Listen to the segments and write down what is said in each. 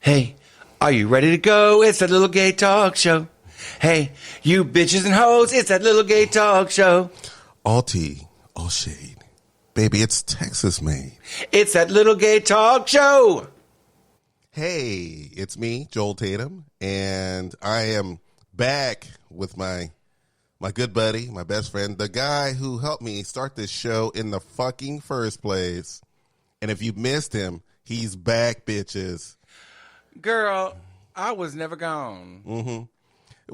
Hey, are you ready to go? It's that little gay talk show. Hey, you bitches and hoes, it's that little gay talk show. All tea, all shade. Baby, it's Texas made. It's that little gay talk show. Hey, it's me, Joel Tatum, and I am back with my good buddy, my best friend, the guy who helped me start this show in the fucking first place. And if you missed him, he's back, bitches. Girl, I was never gone. Mm-hmm.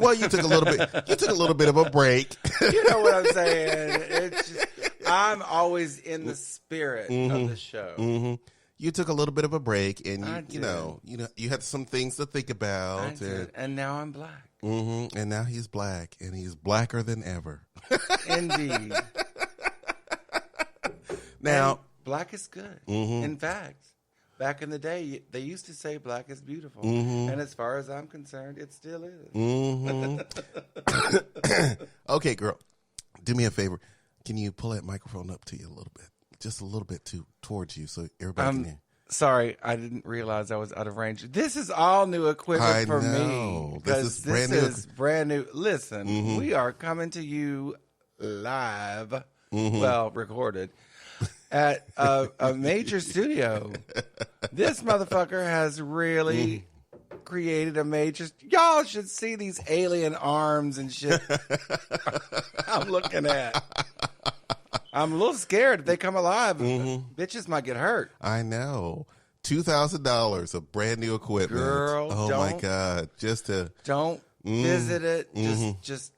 Well, you took a little bit. You took a little bit of a break. You know what I'm saying? It's just, I'm always in the spirit of the show. Mm-hmm. You took a little bit of a break, and you had some things to think about. I did. And now I'm black. Mm-hmm. And now he's black, and he's blacker than ever. Indeed. Now, and black is good. Mm-hmm. In fact, back in the day, they used to say black is beautiful. Mm-hmm. And as far as I'm concerned, it still is. Mm-hmm. Okay, girl, do me a favor. Can you pull that microphone up to you a little bit? Just a little bit towards you so everybody can hear. Sorry, I didn't realize I was out of range. This is all new equipment for me. This is brand new. Listen, we are coming to you live, well, recorded, at a major studio. This motherfucker has really created a major... Y'all should see these alien arms and shit I'm looking at. I'm a little scared if they come alive. Bitches might get hurt. I know. $2,000 of brand new equipment. Girl, oh my God. Don't visit it. Just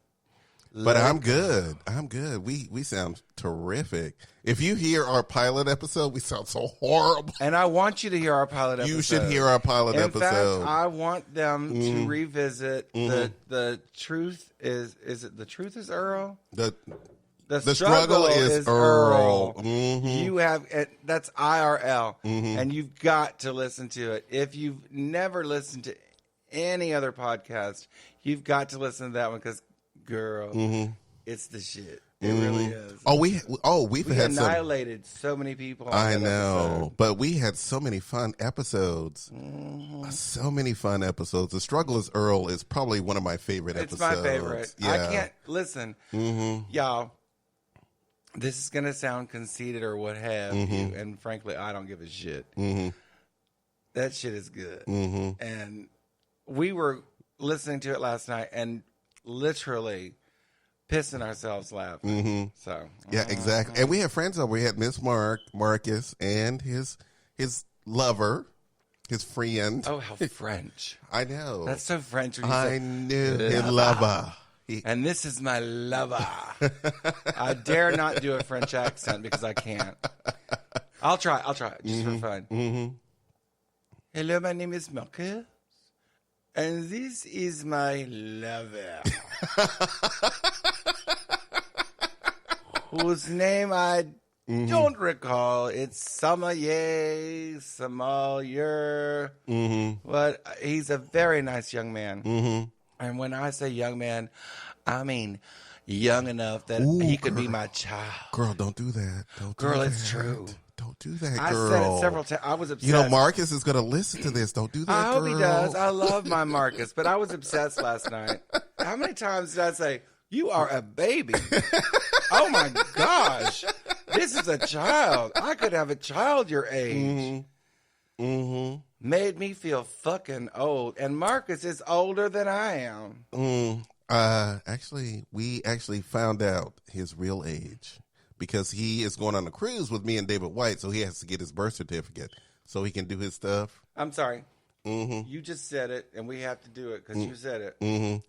But I'm good. I'm good. We sound terrific. If you hear our pilot episode, we sound so horrible. And I want you to hear our pilot episode. You should hear our pilot episode. In fact, I want them to revisit the truth is it the truth is Earl? The struggle is Earl. You have that's IRL, and you've got to listen to it. If you've never listened to any other podcast, you've got to listen to that one because, girl, it's the shit. It really is. We had annihilated so many people. I know, but we had so many fun episodes. So many fun episodes. The struggle is Earl is probably one of my favorite episodes. It's my favorite. Yeah. I can't listen, y'all. This is going to sound conceited or what have you, and frankly, I don't give a shit. That shit is good. And we were listening to it last night and literally pissing ourselves laughing. So yeah, exactly. And we had friends over. We had Miss Marcus, and his lover, his friend. Oh, how French. I know. That's so French. When I knew his lover. And this is my lover. I dare not do a French accent because I can't. I'll try just for fun. Hello, my name is Marcus, and this is my lover, whose name I don't recall. It's Sommelier. But he's a very nice young man. And when I say young man, I mean young enough that he could be my child. Girl, don't do that. Girl, it's true. Don't do that, girl. I said it several times. I was obsessed. You know, Marcus is going to listen to this. Don't do that, I hope girl. he does. I love my Marcus, but I was obsessed last night. How many times did I say, you are a baby? Oh, my gosh. This is a child. I could have a child your age. Made me feel fucking old. And Marcus is older than I am. Actually, we found out his real age because he is going on a cruise with me and David White, so he has to get his birth certificate so he can do his stuff. I'm sorry. You just said it, and we have to do it because you said it.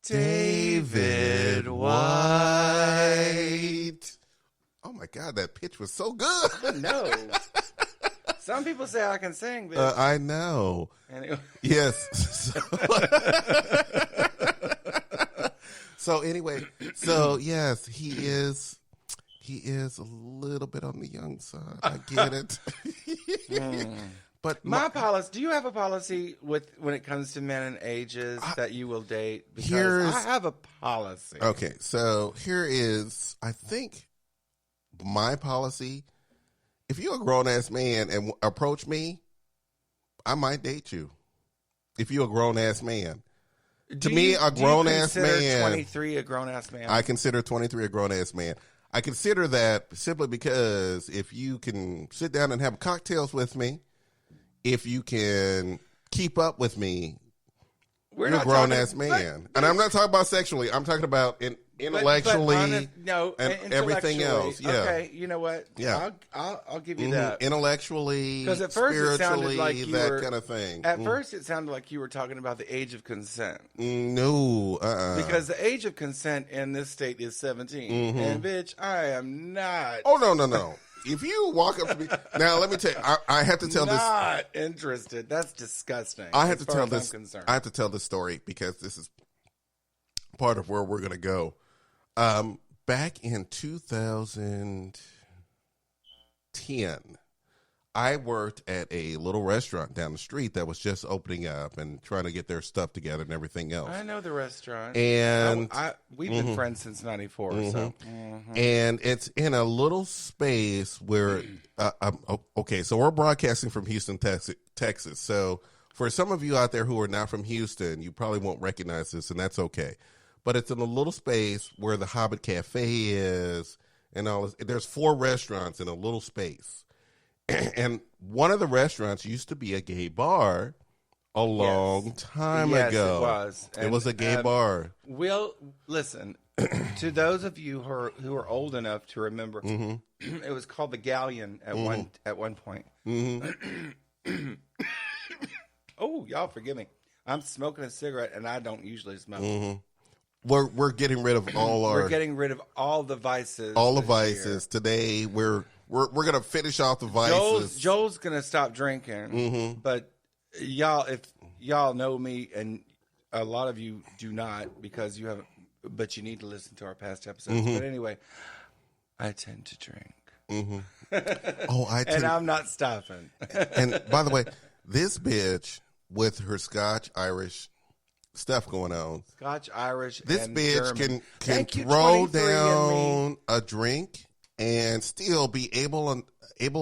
David White. Oh, my God, that pitch was so good. I know. Some people say I can sing, bitch. I know. Anyway. Yes. So anyway, yes, he is a little bit on the young side. I get it. But my policy. Do you have a policy when it comes to men and ages that you will date? Because I have a policy. Okay, so here is, I think, my policy. If you're a grown ass man and approach me, I might date you. if you're a grown ass man. Do me, you- a do you grown-ass consider man- 23 a grown ass man. I consider 23 a grown ass man. I consider that simply because if you can sit down and have cocktails with me, if you can keep up with me, We're you're a not grown talking- ass man. And I'm not talking about sexually. I'm talking about intellectually and everything else. Yeah. Okay, you know what? Yeah. I'll give you that. Intellectually, 'Cause at first it sounded spiritually, like you that were- kind of thing. At first, it sounded like you were talking about the age of consent. No. Because the age of consent in this state is 17. And, bitch, I am not. Oh, no. If you walk up to me now, let me tell you. I have to tell this. Not interested. That's disgusting. I have as to far tell as I'm this. concerned. I have to tell this story because this is part of where we're going to go. Back in 2010, I worked at a little restaurant down the street that was just opening up and trying to get their stuff together and everything else. I know the restaurant. And we've been friends since 94. So and it's in a little space where okay, so we're broadcasting from Houston, Texas. So for some of you out there who are not from Houston, you probably won't recognize this, and that's okay. But it's in a little space where the Hobbit Cafe is, and all this. There's 4 restaurants in a little space, and one of the restaurants used to be a gay bar a long time Yes, ago. it was. It was a gay bar. Will, listen, to those of you who are old enough to remember, it was called the Galleon at one point. Oh, y'all forgive me. I'm smoking a cigarette, and I don't usually smoke. We're getting rid of all our We're getting rid of all the vices. all the this vices today. We're gonna finish off the year. vices. Joel's gonna stop drinking, but y'all, if y'all know me, and a lot of you do not because you haven't, but you need to listen to our past episodes. But anyway, I tend to drink, Oh, and I'm not stopping. and by the way, this bitch with her Scotch Irish stuff going on. Scotch, Irish, This and bitch German. can Thank you, throw 23andMe. down a drink and still be able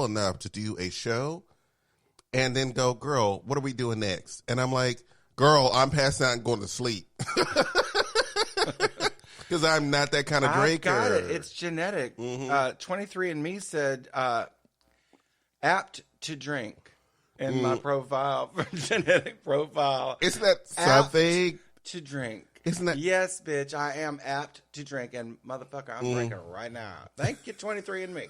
enough to do a show, and then go, girl, what are we doing next? And I'm like, girl, I'm passing out and going to sleep because I'm not that kind of drinker. I got it. It's genetic. 23andMe said apt to drink in my profile, genetic profile. Isn't that something? To drink. Isn't that? Yes, bitch, I am apt to drink, and motherfucker, I'm drinking right now. Thank you, 23andMe.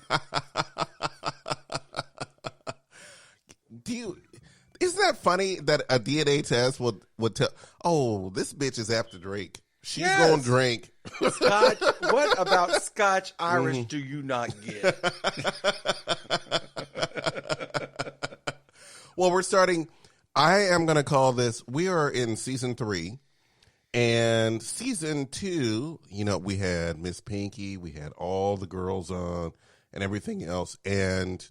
Isn't that funny that a DNA test would tell? Oh, this bitch is apt to drink. She's Yes. gonna drink. Scotch, what about Scotch Irish do you not get? Well, we're starting. I am going to call this. We are in season 3, and season 2. You know, we had Miss Pinky, we had all the girls on, and everything else. And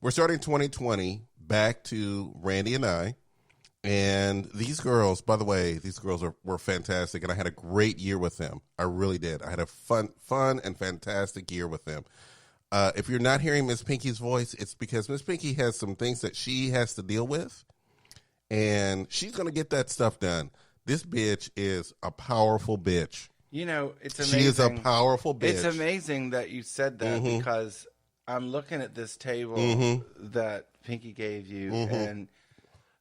we're starting 2020 back to Randy and I. And these girls, by the way, were fantastic, and I had a great year with them. I really did. I had a fun and fantastic year with them. If you're not hearing Miss Pinky's voice, it's because Miss Pinky has some things that she has to deal with, and she's going to get that stuff done. This bitch is a powerful bitch. You know, it's amazing. She is a powerful bitch. It's amazing that you said that because I'm looking at this table that Pinky gave you, and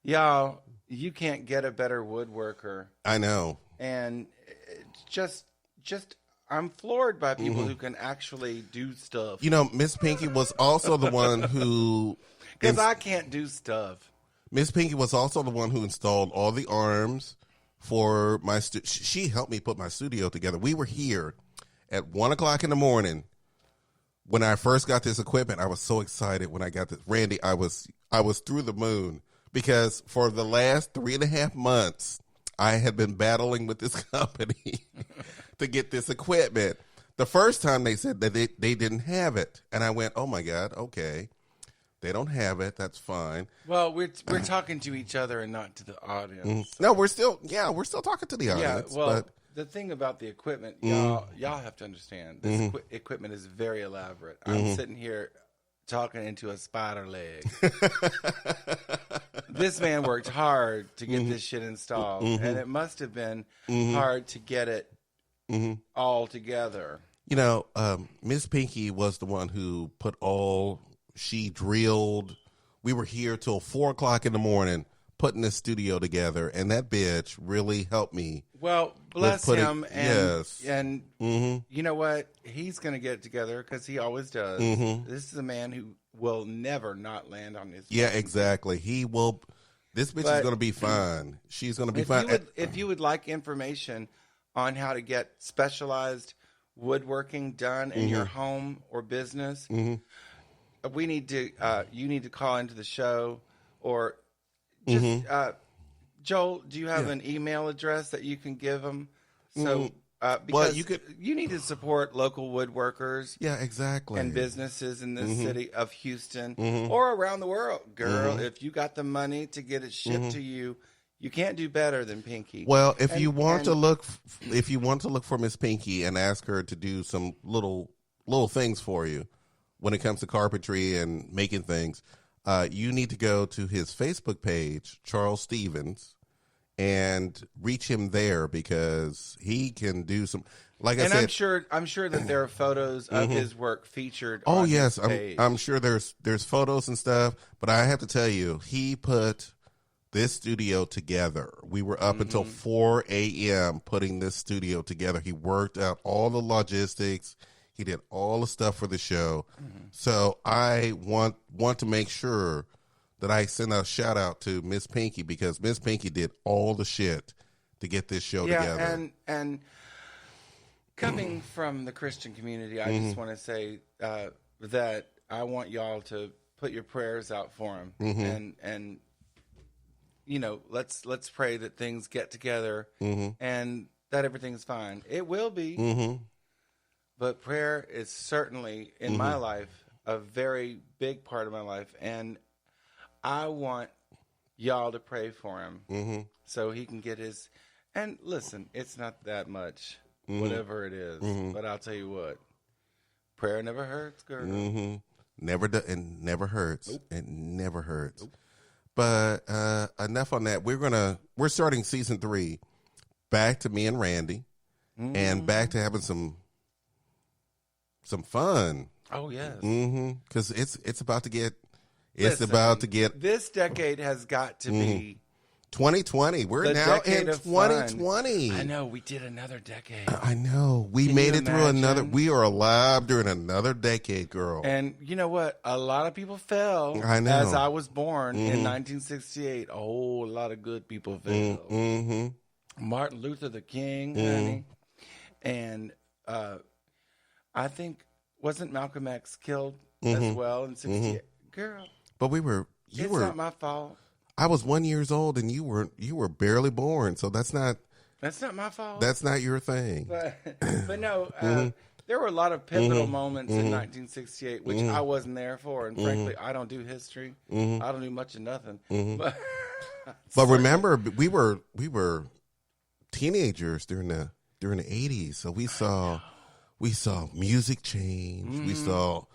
y'all, you can't get a better woodworker. I know. And it's just I'm floored by people who can actually do stuff. You know, Miss Pinky was also the one who... Because I can't do stuff. Miss Pinky was also the one who installed all the arms for my she helped me put my studio together. We were here at 1 o'clock in the morning when I first got this equipment. I was so excited when I got this. Randy, I was through the moon because for the last 3.5 months, I had been battling with this company to get this equipment. The first time they said that they didn't have it, and I went, oh my God, okay. They don't have it. That's fine. Well, we're talking to each other and not to the audience. No, we're still talking to the audience. Yeah, well, but the thing about the equipment, y'all have to understand, this equipment is very elaborate. I'm sitting here talking into a spider leg. This man worked hard to get this shit installed, and it must have been hard to get it all together. You know, Miss Pinky was the one who she drilled. We were here till 4:00 in the morning putting this studio together, and that bitch really helped me. Well, bless him, and Mm-hmm. you know what? He's going to get it together because he always does. This is a man who will never not land on his feet. Yeah, exactly. He will. This bitch is going to be fine. She's going to be fine. If you would like information on how to get specialized woodworking done in your home or business, you need to call into the show, or just Joel, do you have an email address that you can give them? So because you need to support local woodworkers, exactly, and businesses in this city of Houston or around the world. Girl, if you got the money to get it shipped to you, you can't do better than Pinky. Well, if you want to look for Miss Pinky and ask her to do some little things for you when it comes to carpentry and making things, you need to go to his Facebook page, Charles Stevens, and reach him there because he can do some. Like I said, I'm sure that there are photos of his work featured. Oh on yes, his page. I'm sure there's photos and stuff. But I have to tell you, he put this studio together. We were up until 4 a.m. putting this studio together. He worked out all the logistics. He did all the stuff for the show. So I want to make sure that I send a shout out to Miss Pinky because Miss Pinky did all the shit to get this show together. And coming from the Christian community, I just want to say that I want y'all to put your prayers out for him, and you know, let's pray that things get together and that everything's fine. It will be, but prayer is certainly in my life a very big part of my life, and I want y'all to pray for him so he can get his. And listen, it's not that much, whatever it is. But I'll tell you what, prayer never hurts, girl. Never hurts. Nope. It never hurts. Nope. But enough on that. We're starting season 3. Back to me and Randy, and back to having some fun. Oh yes. Because it's about to get. This decade has got to be 2020. We're now in 2020. I know. We did another decade. I know. We made it through another. We are alive during another decade, girl. And you know what? A lot of people fell. I know. As I was born in 1968, a whole lot of good people fell. Martin Luther the King, honey. And I think, wasn't Malcolm X killed as well in 68? Girl. But it's not my fault. I was 1 year old and you were barely born, so that's not my fault. That's not your thing. But no, there were a lot of pivotal moments in 1968 which I wasn't there for, and frankly, I don't do history. I don't do much of nothing. But remember, we were teenagers during the 80s, so we saw music change. We saw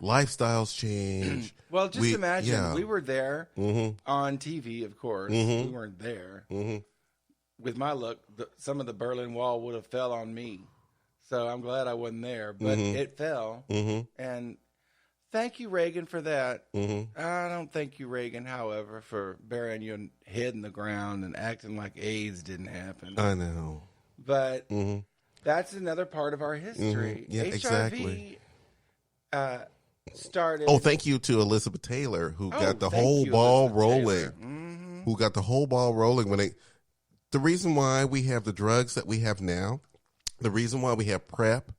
lifestyles change. Well, just imagine, we were there on TV, of course. We weren't there. With my luck, some of the Berlin Wall would have fell on me. So I'm glad I wasn't there, but it fell. And thank you, Reagan, for that. I don't thank you, Reagan, however, for burying your head in the ground and acting like AIDS didn't happen. I know. But that's another part of our history. Yeah, HIV, exactly. Started. Oh, thank you to Elizabeth Taylor, who got the whole ball rolling. Who got the whole ball rolling the reason why we have the drugs that we have now, the reason why we have PrEP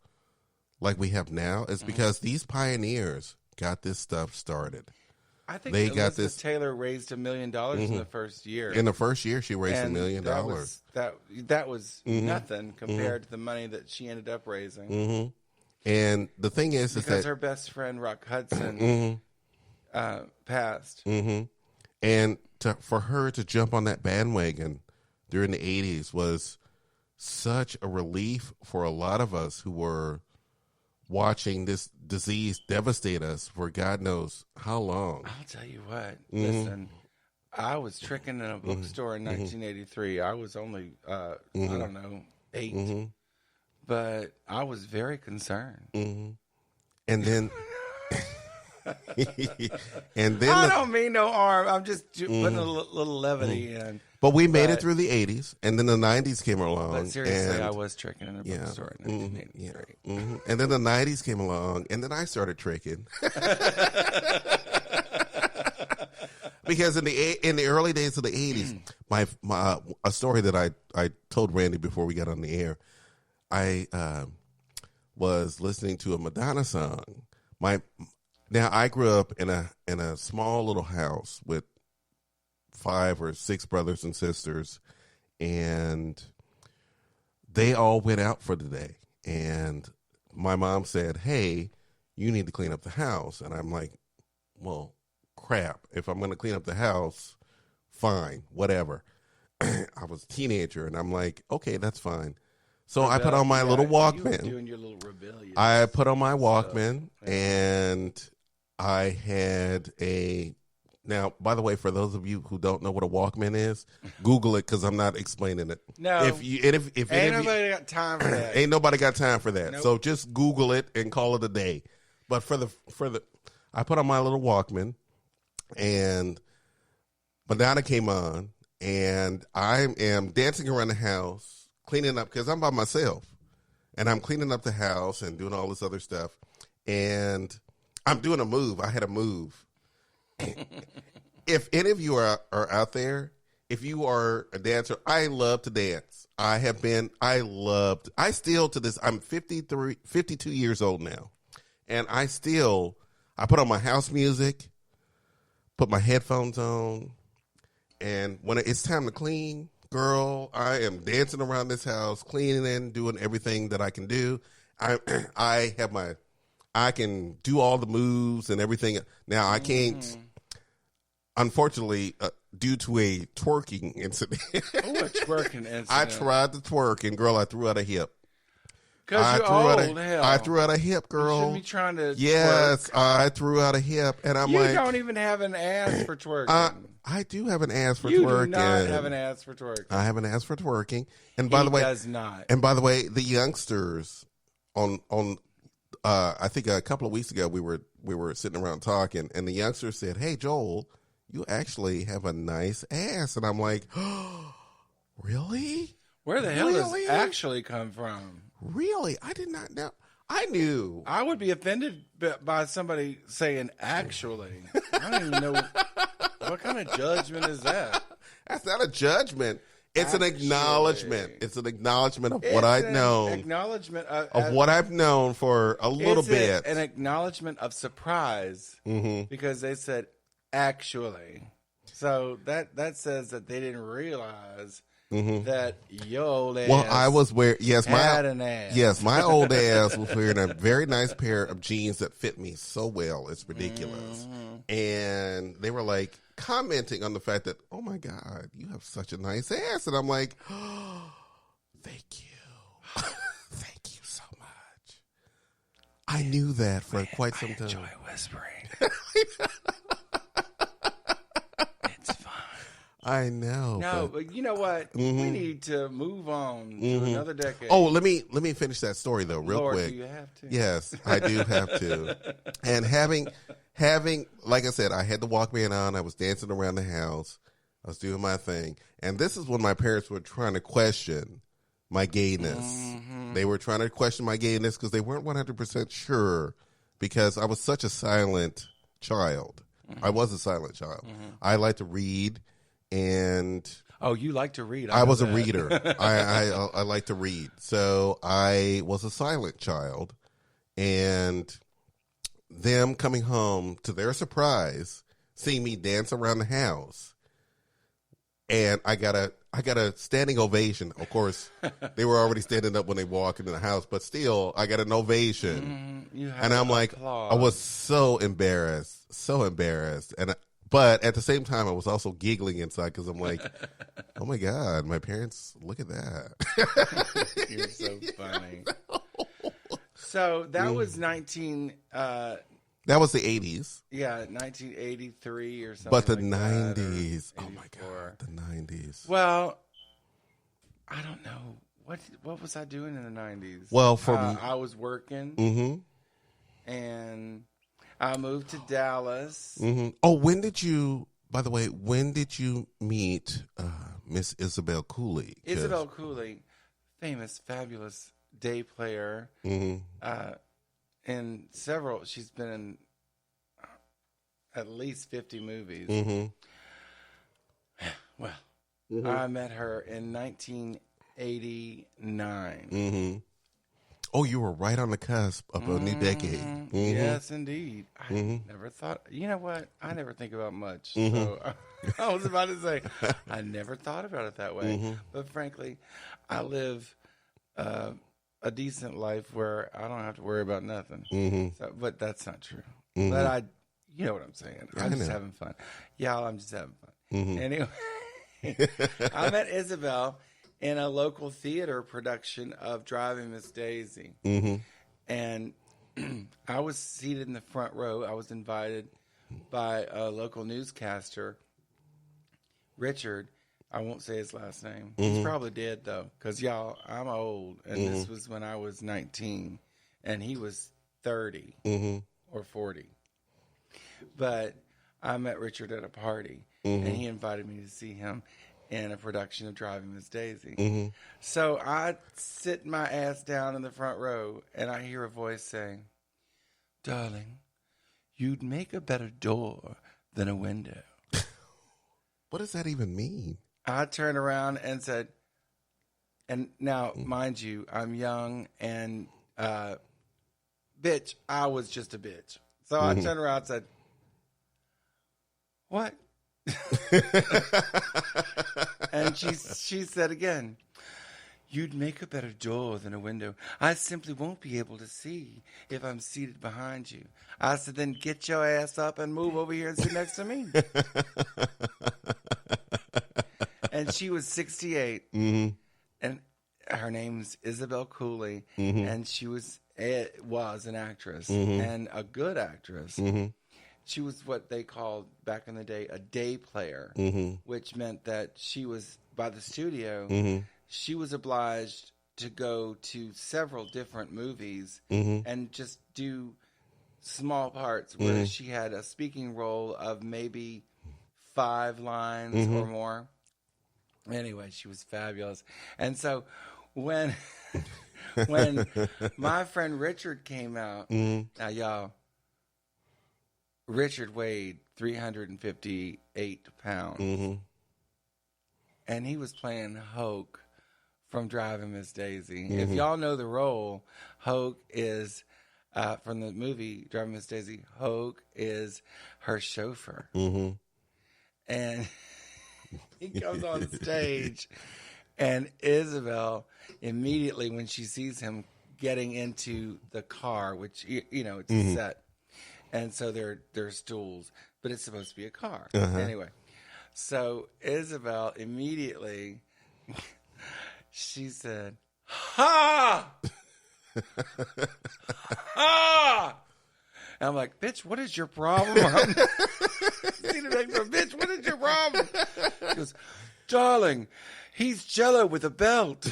like we have now, is because these pioneers got this stuff started. I think Elizabeth Taylor raised $1 million in the first year. In the first year, she raised $1 million. That was nothing compared to the money that she ended up raising. And the thing is because her best friend Rock Hudson passed, and for her to jump on that bandwagon during the 80s was such a relief for a lot of us who were watching this disease devastate us for God knows how long. I'll tell you what. Listen, I was tricking in a bookstore in 1983. I was only, I don't know, 8. But I was very concerned. And then... and then I don't mean no harm. I'm just putting a little levity in. But we made it through the 80s, and then the 90s came along. But seriously, and, I was tricking in a bookstore in 1983. And then the 90s came along, and then I started tricking. Because in the early days of the 80s, a story that I told Randy before we got on the air, I was listening to a Madonna song. Now I grew up in a small little house with 5 or 6 brothers and sisters, and they all went out for the day. And my mom said, "Hey, you need to clean up the house." And I'm like, "Well, crap. If I'm going to clean up the house, fine, whatever." I was a teenager, and I'm like, "Okay, that's fine." So I put on my little Walkman. You doing your little rebellion. I put on my Walkman, and I had a... Now, by the way, for those of you who don't know what a Walkman is, Google it, because I'm not explaining it. No. If ain't nobody got time for that. Ain't nobody got time for that. Nope. So just Google it and call it a day. But I put on my little Walkman, and Madonna came on, and I am dancing around the house, cleaning up, because I'm by myself. And I'm cleaning up the house and doing all this other stuff. And I'm doing a move. I had a move. If any of you are out there, if you are a dancer, I love to dance. I still to this, I'm 52 years old now. And I put on my house music, put my headphones on, and when it's time to clean, girl, I am dancing around this house, cleaning and doing everything that I can do. I can do all the moves and everything. Now I can't, unfortunately, due to a twerking incident. Oh, a twerking incident. I tried to twerk, and girl, I threw out a hip. Because you're old, hell. I threw out a hip, girl. You shouldn't be trying to Yes, twerk. I threw out a hip, and I'm like... You don't even have an ass for twerking. I do have an ass for you twerking. You do not have an ass for twerking. I have an ass for twerking. And by the way... does not. And by the way, the youngsters on I think a couple of weeks ago we were sitting around talking, and the youngsters said, "Hey, Joel, you actually have a nice ass." And I'm like, "Oh, really? Where the hell does actually come from?" Really? I did not know. I knew. I would be offended by somebody saying actually. I don't even know. What kind of judgment is that? That's not a judgment. It's an acknowledgement. It's an acknowledgement of what I've known. Acknowledgement of what I've known for a little bit. An acknowledgement of surprise because they said actually. So that says that they didn't realize that your old ass. Well, I was wearing had an ass. Yes, my old ass was wearing a very nice pair of jeans that fit me so well. It's ridiculous. And they were like commenting on the fact that, "Oh my God, you have such a nice ass." And I'm like, "Oh, thank you. Thank you so much." I knew that for quite some time. Enjoy whispering. It's fun. I know. No, but you know what? We need to move on to another decade. Oh, let me finish that story though, real Lord, quick. do you have to? Yes, I do have to. And having, like I said, I had the Walkman on. I was dancing around the house. I was doing my thing. And this is when my parents were trying to question my gayness. They were trying to question my gayness because they weren't 100% sure, because I was such a silent child. I was a silent child. I like to read, and... Oh, you like to read. I was a reader. I like to read. So I was a silent child, and them coming home, to their surprise, seeing me dance around the house, and I got a standing ovation. Of course, they were already standing up when they walked into the house, but still, I got an ovation. And I'm like, I was so embarrassed, but at the same time, I was also giggling inside because I'm like, "Oh my God, my parents, look at that." You're so funny. So that was 19. That was the 80s. Yeah, 1983 or something. But the like that, 90s. or Oh my 84. God. The 90s. Well, I don't know. What was I doing in the 90s? Well, I was working, and I moved to Dallas. Oh, by the way, when did you meet Miss Isabel Cooley? Isabel Cooley, famous, fabulous day player. In several, she's been in at least 50 movies. Well, I met her in 1989. Oh, you were right on the cusp of a new decade. Yes, indeed. I never thought, you know what? I never think about much. So I was about to say, I never thought about it that way. But frankly, I live a decent life where I don't have to worry about nothing. So, but that's not true. But you know what I'm saying. I'm just having fun. Y'all, I'm just having fun. Anyway, I met Isabel in a local theater production of Driving Miss Daisy. And I was seated in the front row. I was invited by a local newscaster, Richard. I won't say his last name. He's probably dead, though, because, y'all, I'm old. And this was when I was 19, and he was 30 or 40. But I met Richard at a party, and he invited me to see him in a production of Driving Miss Daisy. So I sit my ass down in the front row, and I hear a voice saying, "Darling, you'd make a better door than a window." What does that even mean? I turned around and said, and now, mind you, I'm young, and bitch, I was just a bitch. So I turned around and said, "What?" And she said again, "You'd make a better door than a window. I simply won't be able to see if I'm seated behind you." I said, "Then get your ass up and move over here and sit next to me." And she was 68, and her name's Isabel Cooley, and she was an actress and a good actress. She was what they called back in the day a day player, which meant that she was, by the studio, she was obliged to go to several different movies and just do small parts where she had a speaking role of maybe 5 lines or more. Anyway, she was fabulous. And so when my friend Richard came out, now y'all, Richard weighed 358 pounds. And he was playing Hoke from Driving Miss Daisy. If y'all know the role, Hoke is, from the movie Driving Miss Daisy, Hoke is her chauffeur. And he comes on stage, and Isabel immediately, when she sees him getting into the car, which, you know, it's a set, and so they're stools, but it's supposed to be a car. Anyway, so Isabel immediately, she said, "Ha! Ha!" And I'm like, "Bitch, what is your problem?" Bitch, what is your problem? She goes, "Darling, he's Jello with a belt."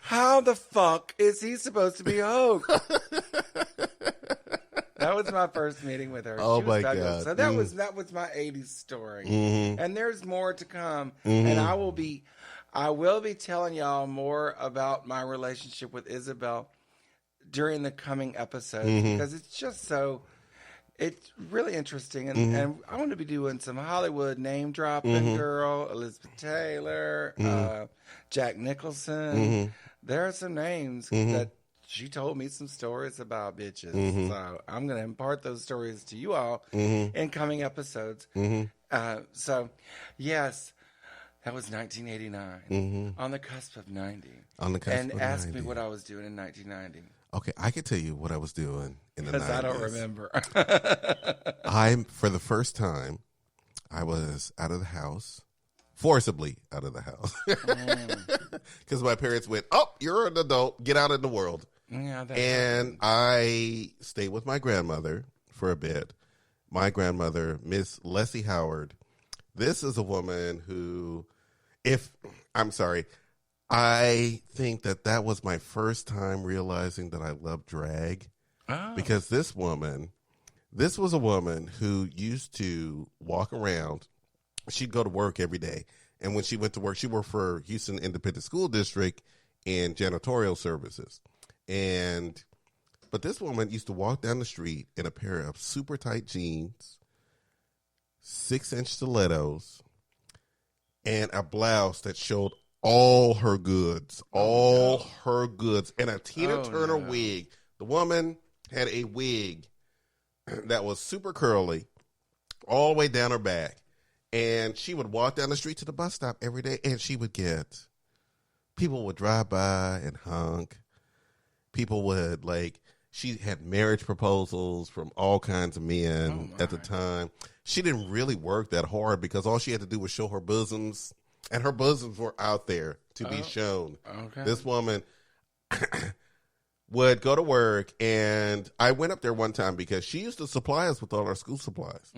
How the fuck is he supposed to be Hoke? That was my first meeting with her. Oh my God! So that was my 80s story, and there's more to come. And I will be telling y'all more about my relationship with Isabel during the coming episodes because it's really interesting, and I want to be doing some Hollywood name dropping, girl, Elizabeth Taylor, Jack Nicholson. There are some names that she told me some stories about, bitches. So I'm going to impart those stories to you all in coming episodes. So, yes, that was 1989, on the cusp of 90. On the cusp and of ask 90. me what I was doing in 1990. Okay, I can tell you what I was doing in the 90s. Because I don't remember. For the first time, I was out of the house, forcibly out of the house. Because my parents went, "Oh, you're an adult. Get out in the world." Yeah, that And happens. I stayed with my grandmother for a bit. My grandmother, Miss Leslie Howard. This is a woman who, I think that was my first time realizing that I love drag Oh. because this was a woman who used to walk around. She'd go to work every day. And when she went to work, she worked for Houston Independent School District in janitorial services. But this woman used to walk down the street in a pair of super tight jeans, 6-inch stilettos, and a blouse that showed all her goods, and a Tina Turner wig. The woman had a wig that was super curly all the way down her back. And she would walk down the street to the bus stop every day, and people would drive by and honk. People would, she had marriage proposals from all kinds of men at the time. She didn't really work that hard because all she had to do was show her bosoms, and her bosoms were out there to be shown. Okay. This woman would go to work, and I went up there one time because she used to supply us with all our school supplies.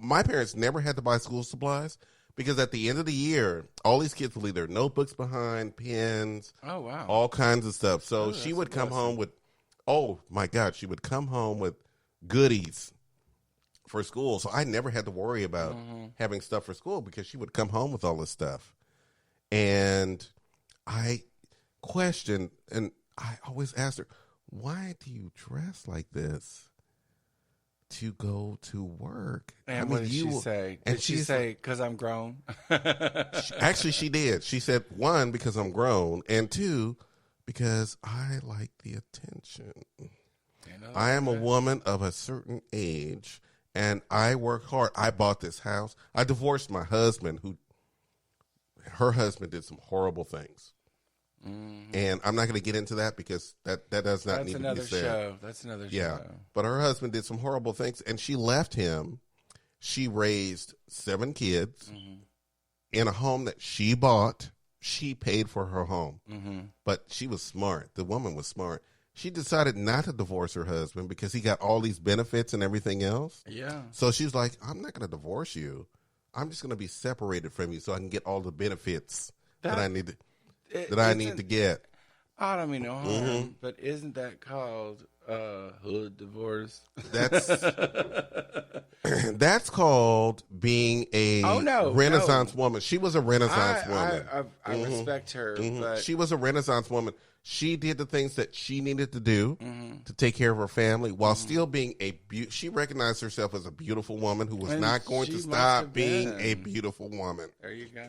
My parents never had to buy school supplies because at the end of the year, all these kids would leave their notebooks behind, pens, all kinds of stuff. So she would come home with, she would come home with goodies for school. So I never had to worry about having stuff for school because she would come home with all this stuff. And I questioned, and I always asked her, why do you dress like this to go to work? And what did she say? Did she say, because I'm grown? Actually, she did. She said, one, because I'm grown, and two, because I like the attention. I am a woman of a certain age, and I work hard. I bought this house. I divorced my husband, her husband did some horrible things. And I'm not going to get into that because that does not need to be said. That's another show. Yeah, but her husband did some horrible things, and she left him. She raised 7 kids in a home that she bought. She paid for her home, but she was smart. The woman was smart. She decided not to divorce her husband because he got all these benefits and everything else. Yeah. So she's like, I'm not going to divorce you. I'm just going to be separated from you so I can get all the benefits that I need to. I need to get. I don't mean no harm, but isn't that called hood divorce? That's called being a Renaissance woman. She was a Renaissance woman. I respect her, but she was a Renaissance woman. She did the things that she needed to do to take care of her family while still being she recognized herself as a beautiful woman who was not going to stop being a beautiful woman. There you go.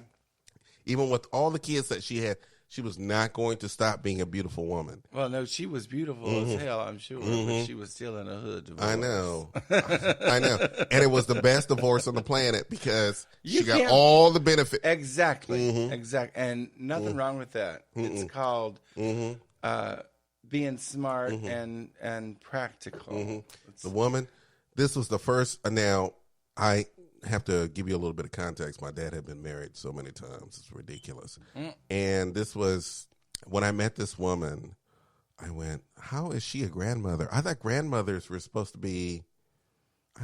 Even with all the kids that she had, she was not going to stop being a beautiful woman. Well, no, she was beautiful as hell, I'm sure, but she was still in a hood divorce. I know. And it was the best divorce on the planet because she got all the benefits. Exactly. Exactly. And nothing wrong with that. It's called being smart and practical. The woman, this was the first. Now, I have to give you a little bit of context. My dad had been married so many times. It's ridiculous. And this was, when I met this woman, I went, how is she a grandmother? I thought grandmothers were supposed to be,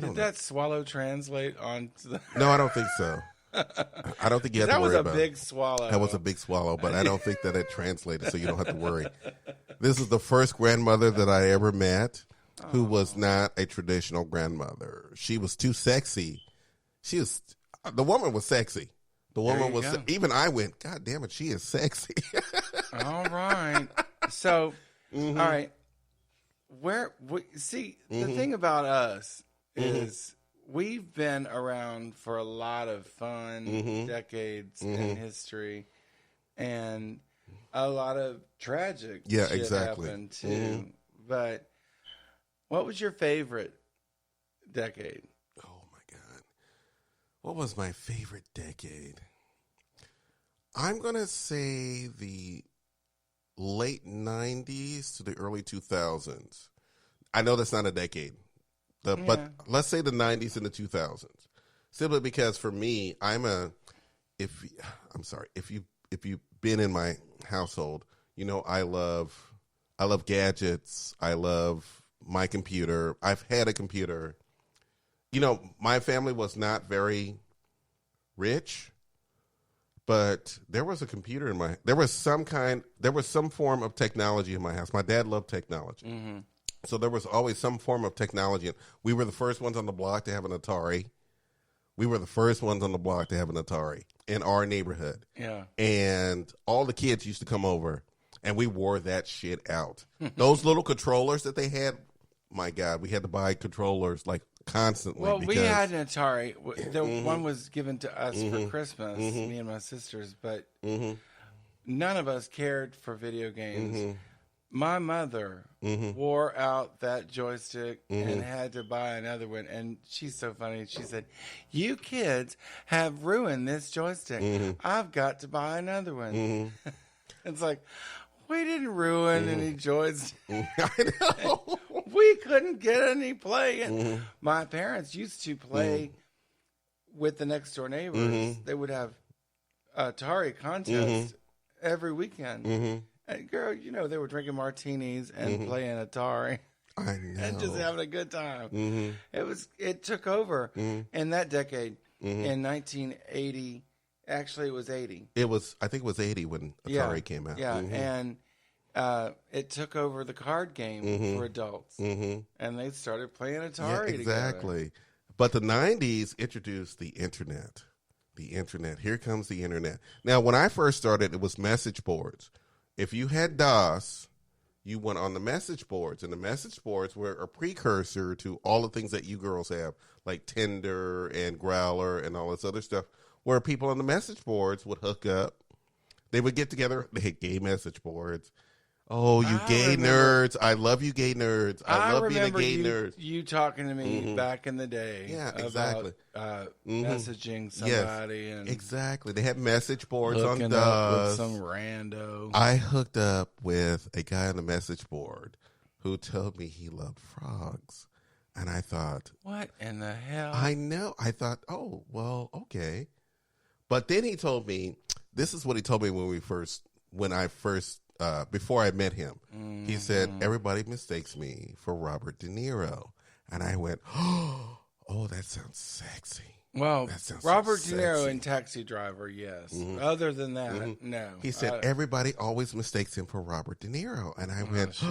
Did that swallow translate onto the... No, I don't think so. I don't think you have to worry about it. That was a big swallow. That was a big swallow, but I don't think that it translated, so you don't have to worry. This is the first grandmother that I ever met who was not a traditional grandmother. She was too sexy. The woman was sexy. The woman was, even I went, God damn it, she is sexy. All right. So, all right. The thing about us is we've been around for a lot of fun decades in history, and a lot of tragic shit happened too. But what was your favorite decade? What was my favorite decade? I'm going to say the late 90s to the early 2000s. I know that's not a decade, but let's say the 90s and the 2000s. Simply because for me, if you've been in my household, you know I love I love gadgets. I love my computer. I've had a computer. You know, my family was not very rich, but there was a computer in there was some form of technology in my house. My dad loved technology. Mm-hmm. So there was always some form of technology. We were the first ones on the block to have an Atari. We were the first ones on the block to have an Atari in our neighborhood. Yeah. And all the kids used to come over, and we wore that shit out. Those little controllers that they had, my God, we had to buy controllers like constantly. Well, we had an Atari. One was given to us for Christmas, me and my sisters, but none of us cared for video games. My mother wore out that joystick and had to buy another one. And she's so funny. She said, "You kids have ruined this joystick. I've got to buy another one." It's like, we didn't ruin any joysticks. I know. We couldn't get any play. My parents used to play with the next door neighbors. They would have Atari contests every weekend. And girl, you know, they were drinking martinis and playing Atari. I know. And just having a good time. It took over in that decade in 1980. Actually, it was 80. I think it was 80 when Atari came out. Yeah, and it took over the card game for adults. And they started playing Atari exactly. together. But the 90s introduced the internet. The internet. Here comes the internet. Now, when I first started, it was message boards. If you had DOS, you went on the message boards, and the message boards were a precursor to all the things that you girls have, like Tinder and Growler and all this other stuff, where people on the message boards would hook up. They would get together. They had gay message boards. Oh, you gay nerds. I love you gay nerds. I love being a gay nerd. You talking to me back in the day. Yeah, exactly. About, messaging somebody. Yes, and exactly. They had message boards on hooking DOS. up with some rando. I hooked up with a guy on the message board who told me he loved frogs. And I thought, what in the hell? I know. I thought, oh, well, okay. But then he told me, this is what he told me before I met him. He said, everybody mistakes me for Robert De Niro. And I went, oh, that sounds sexy. Well, Robert De Niro in Taxi Driver, yes. Other than that, no. He said, everybody always mistakes him for Robert De Niro. And I went,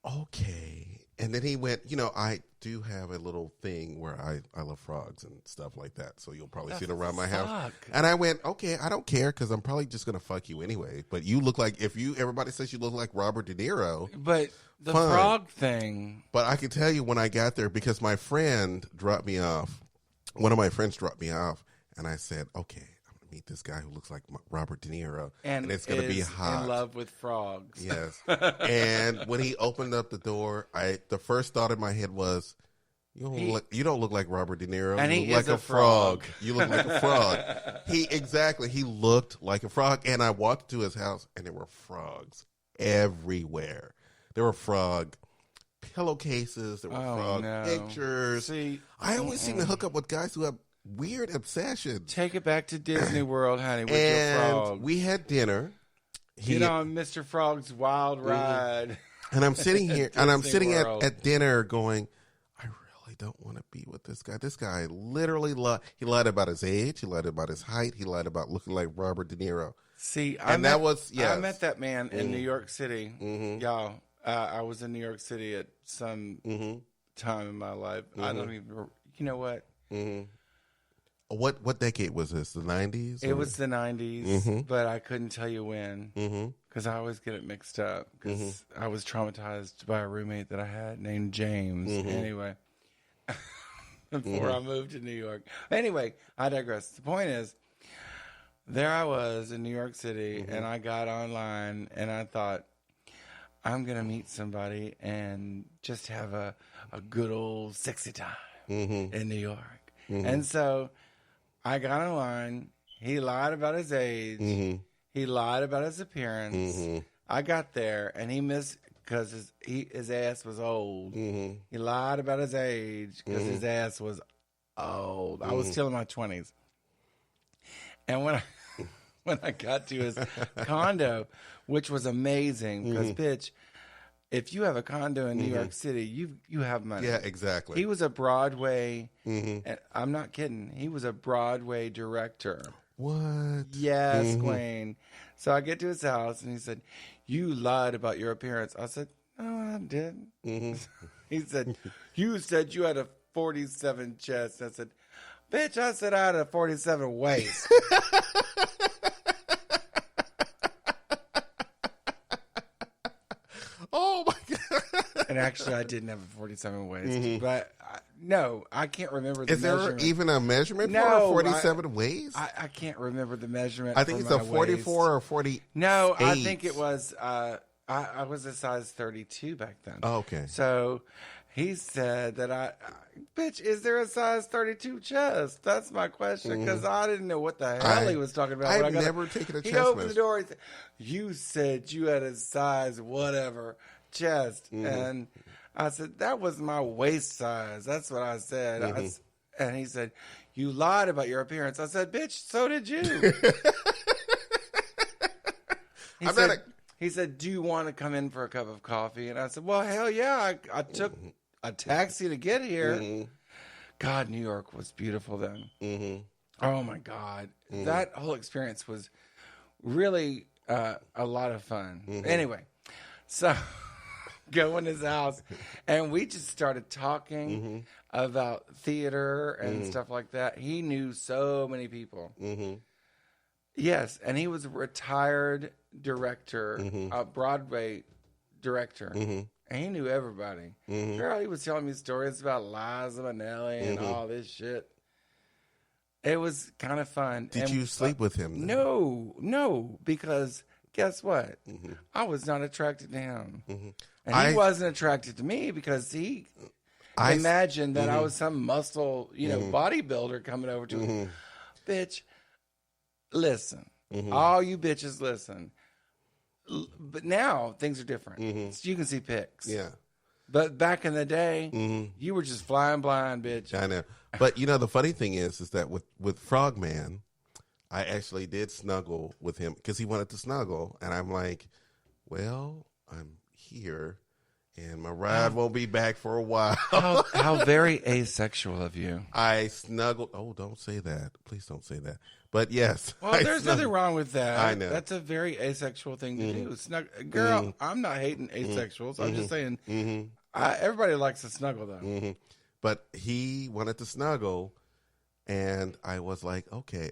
okay. And then he went, I do have a little thing where I love frogs and stuff like that. So you'll probably see it around my house. And I went, okay, I don't care because I'm probably just going to fuck you anyway. But you look like, everybody says you look like Robert De Niro. But the frog thing. But I can tell you when I got there, because my friend dropped me off. One of my friends dropped me off. And I said, okay, I'm going to meet this guy who looks like Robert De Niro. And it's going to be hot. In love with frogs. Yes. And when he opened up the door, the first thought in my head was, you don't look like Robert De Niro. And you look like a frog. You look like a frog. He looked like a frog. And I walked to his house, and there were frogs everywhere. There were frog pillowcases. There were frog pictures. See, I always seem to hook up with guys who have weird obsessions. Take it back to Disney World, honey, with your frog. We had dinner. Get on Mr. Frog's wild ride. And I'm sitting here, and I'm sitting at dinner going, I really don't want to be with this guy. This guy literally he lied about his age. He lied about his height. He lied about looking like Robert De Niro. See, I met that man in New York City. Y'all, I was in New York City at some time in my life. I don't even, you know what? What decade was this? The 90s? It was the 90s, but I couldn't tell you when because I always get it mixed up because I was traumatized by a roommate that I had named James. Anyway, before I moved to New York. Anyway, I digress. The point is, there I was in New York City, and I got online, and I thought, I'm going to meet somebody and just have a good old sexy time in New York. And so I got online. He lied about his age. He lied about his appearance. I got there, and he missed because his ass was old. He lied about his age because his ass was old. I was still in my 20s. And when I got to his condo, which was amazing because, bitch, if you have a condo in New York City, you have money. Yeah, exactly. He was a Broadway, and I'm not kidding. He was a Broadway director. What? Yes, Queen. So I get to his house, and he said, "You lied about your appearance." I said, "No, I didn't." He said, "You said you had a 47 chest." I said, "Bitch, I said I had a 47 waist." Oh my God. And actually, I didn't have a 47 waist, but no, I can't remember the Is there measurement. even a measurement for No, a 47 waist? I can't remember the measurement. I think for it's a my 44 waist. or 40. No, I think it was. I was a size 32 back then. Oh, okay. So he said that bitch, is there a size 32 chest? That's my question because I didn't know what the hell he was talking about. I've when I got never taken a chest He opened measure. the door. He said, "You said you had a size whatever chest," and I said that was my waist size. That's what I said. And he said, "You lied about your appearance." I said, "Bitch, so did you." He said, "Do you want to come in for a cup of coffee?" And I said, "Well, hell yeah. I took a taxi to get here." God, New York was beautiful then. Oh, my God. That whole experience was really a lot of fun. Anyway, so go in his house, and we just started talking about theater and stuff like that. He knew so many people. Yes, and he was a retired director, a Broadway director, and he knew everybody. Girl, he was telling me stories about Liza Minnelli and all this shit. It was kind of fun. Did you sleep with him? Then? No, because guess what? I was not attracted to him, and he I- wasn't attracted to me because he imagined that I was some muscle, bodybuilder coming over to him. Bitch. Listen, all you bitches listen. But now things are different. So you can see pics. Yeah. But back in the day, you were just flying blind, bitch. I know. But the funny thing is that with Frogman, I actually did snuggle with him because he wanted to snuggle. And I'm like, well, I'm here and my ride won't be back for a while. How very asexual of you. I snuggled. Oh, don't say that. Please don't say that. But yes. Well, there's nothing wrong with that. I know. That's a very asexual thing to do. Girl, I'm not hating asexuals. I'm just saying everybody likes to snuggle, though. But he wanted to snuggle, and I was like, okay.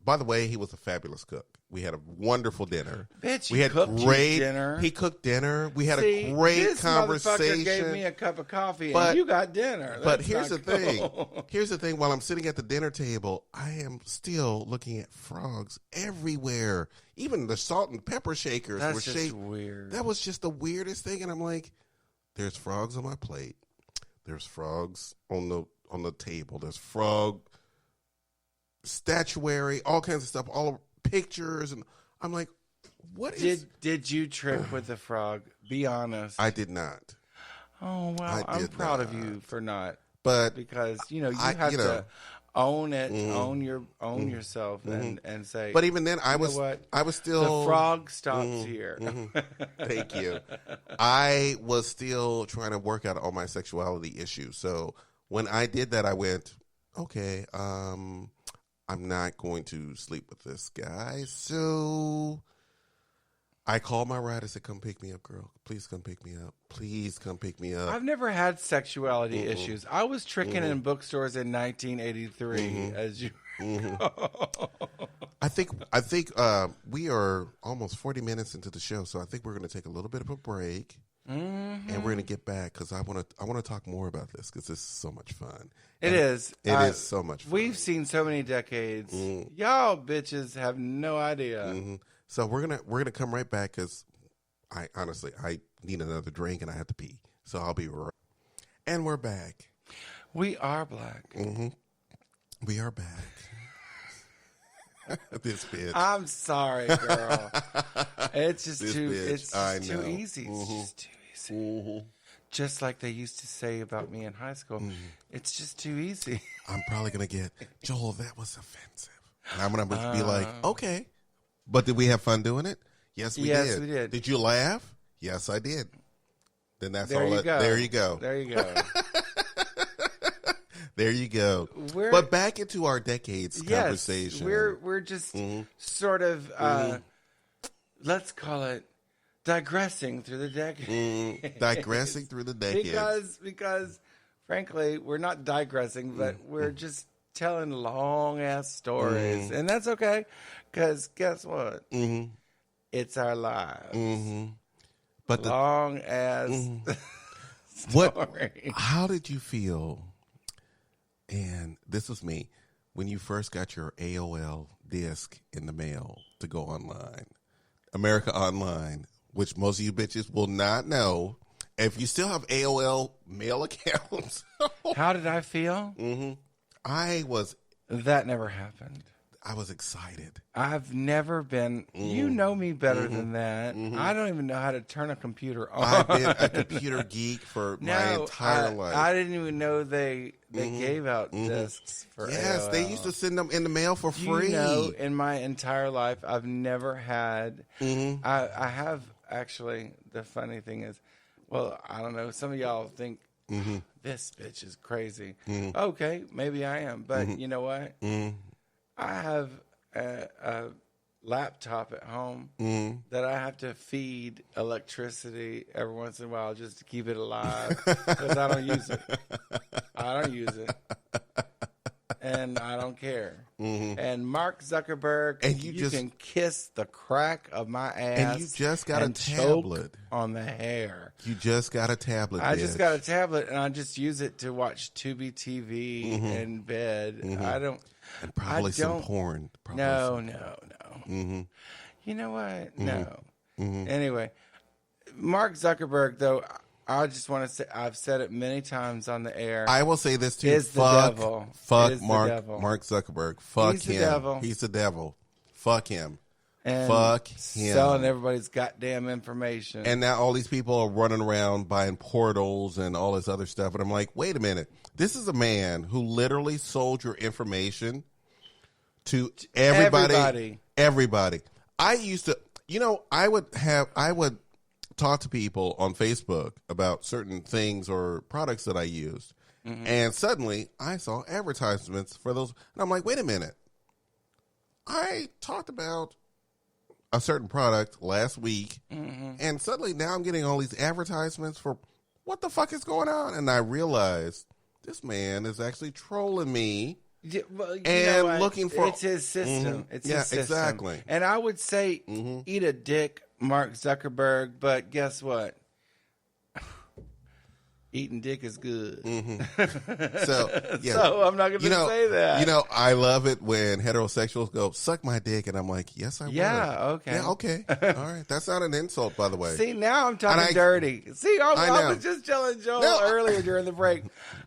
By the way, he was a fabulous cook. We had a wonderful dinner. Bitch, we had cooked great you dinner. He cooked dinner. We had See, a great this conversation. motherfucker gave me a cup of coffee, But- and you got dinner. But That's here's the not thing. cool. Here's the thing. While I'm sitting at the dinner table, I am still looking at frogs everywhere. Even the salt and pepper shakers were That's just shaped. weird. That was just the weirdest thing. And I'm like, there's frogs on my plate. There's frogs on the table. There's frog statuary, all kinds of stuff, all pictures, and I'm like, what is? Did you trick with the frog? Be honest. I did not, Oh wow, I I'm did proud of not. you for not, but because you I- have you to know. own it, own yourself, and say. but even then, I you know was what? I was still. The frog stops here. Thank you. I was still trying to work out all my sexuality issues. So when I did that, I went, okay, I'm not going to sleep with this guy. So I called my ride. I said, come pick me up, girl. Please come pick me up. Please come pick me up. I've never had sexuality issues. I was tricking in bookstores in 1983, as you. I think we are almost 40 minutes into the show, so I think we're going to take a little bit of a break, and we're going to get back because I want to talk more about this because this is so much fun. It is. It is so much fun. We've seen so many decades. Y'all bitches have no idea. So we're gonna come right back because I honestly need another drink and I have to pee. So I'll be right. And we're back. We are black. We are back. This bitch. I'm sorry, girl. It's just This too. bitch, It's I just too know. easy. It's just too easy. Just like they used to say about me in high school. It's just too easy. I'm probably gonna get Joel. That was offensive. And I'm gonna be like, okay, But did we have fun doing it? Yes, we did. Yes, we did. Did you laugh? Yes, I did. Then that's There all. you go. There you go. There you go. There you go. But back into our decades conversation. We're just sort of let's call it digressing through the decades. Digressing through the decades. Because frankly, we're not digressing, but we're just telling long ass stories, and that's okay. Because guess what? It's our lives. But the long ass story. How did you feel? And this was me when you first got your AOL disc in the mail to go online, America Online, which most of you bitches will not know. If you still have AOL mail accounts, How did I feel? That never happened. I was excited. I've never been. You know me better than that. I don't even know how to turn a computer on. I've been a computer geek for my entire life. I didn't even know they gave out discs for Yes, AOL. they used to send them in the mail for free. You know, in my entire life, I've never had. I have actually. The funny thing is, well, I don't know. Some of y'all think this bitch is crazy. Okay, maybe I am, but you know what? I have a laptop at home that I have to feed electricity every once in a while just to keep it alive because I don't use it. I don't use it. And I don't care. And Mark Zuckerberg, and you can kiss the crack of my ass. And you just got a choke tablet on the hair. You just got a tablet. I just got a tablet, and I just use it to watch Tubi TV in bed. I don't. And probably some porn. No. You know what? No. Anyway, Mark Zuckerberg, though, I just want to say, I've said it many times on the air. I will say this too. Is the devil. Fuck Is the Mark devil. Zuckerberg. Fuck He's him. the devil. He's the devil. Fuck him. And fuck him. Selling everybody's goddamn information. And now all these people are running around buying portals and all this other stuff. And I'm like, wait a minute. This is a man who literally sold your information to everybody. Everybody. I used to, I would talk to people on Facebook about certain things or products that I used. And suddenly I saw advertisements for those. And I'm like, wait a minute. I talked about a certain product last week, and suddenly now I'm getting all these advertisements for what the fuck is going on? And I realized this man is actually trolling me. Yeah, well, and looking for it's his system. It's his system. Exactly. And I would say eat a dick, Mark Zuckerberg, but guess what? Eating dick is good. So, yeah. So I'm not going to say that. I love it when heterosexuals go, suck my dick. And I'm like, yes, I will. Yeah, okay. Yeah, okay. All right. That's not an insult, by the way. See, now I'm talking dirty. See, I was just telling Joel earlier during the break.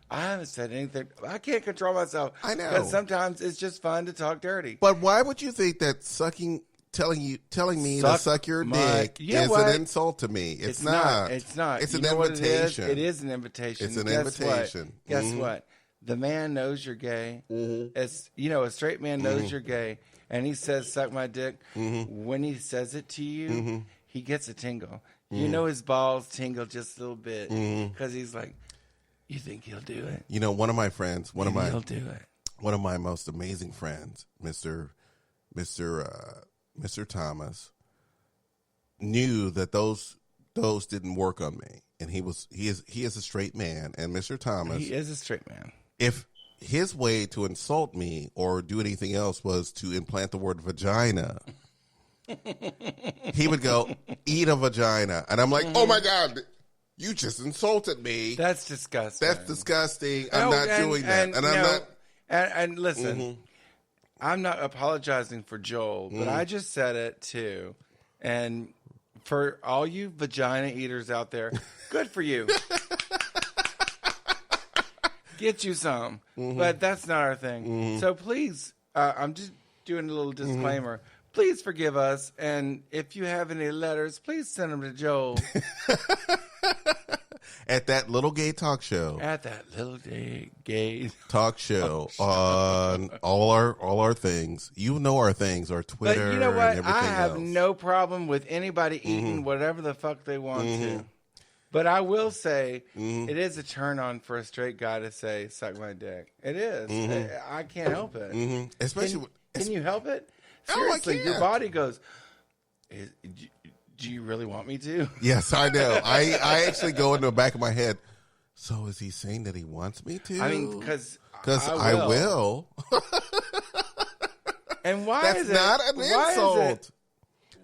I haven't said anything. I can't control myself. I know. Because sometimes it's just fun to talk dirty. But why would you think that telling me to suck your dick is an insult to me? It's not. It's not. It's an invitation. It is an invitation. It's an invitation. Guess what? The man knows you're gay. It's a straight man knows you're gay, and he says suck my dick. When he says it to you, he gets a tingle. You know his balls tingle just a little bit because he's like, you think he'll do it? One of my friends, he'll do it. One of my most amazing friends, Mr. Thomas, knew that those didn't work on me, and he is a straight man, and Mr. Thomas, he is a straight man. If his way to insult me or do anything else was to implant the word vagina, he would go, eat a vagina, and I'm like, oh my God, you just insulted me. That's disgusting. That's disgusting. I'm not doing that, and I'm not. And listen. I'm not apologizing for Joel, but I just said it too. And for all you vagina eaters out there, good for you. Get you some. But that's not our thing. So please, I'm just doing a little disclaimer. Please forgive us. And if you have any letters, please send them to Joel. at that little gay talk show. At that little gay Talk show on all our things. You know our things, our Twitter. But you know what? And everything I have else. no problem with anybody eating whatever the fuck they want to. But I will say, it is a turn on for a straight guy to say, suck my dick. It is. I can't help it. Especially Can you help it? Oh, I Seriously, your can't. body goes, do you really want me to? Yes, I know. I actually go into the back of my head. So is he saying that he wants me to? I mean, because I will. And why That's is it not an insult.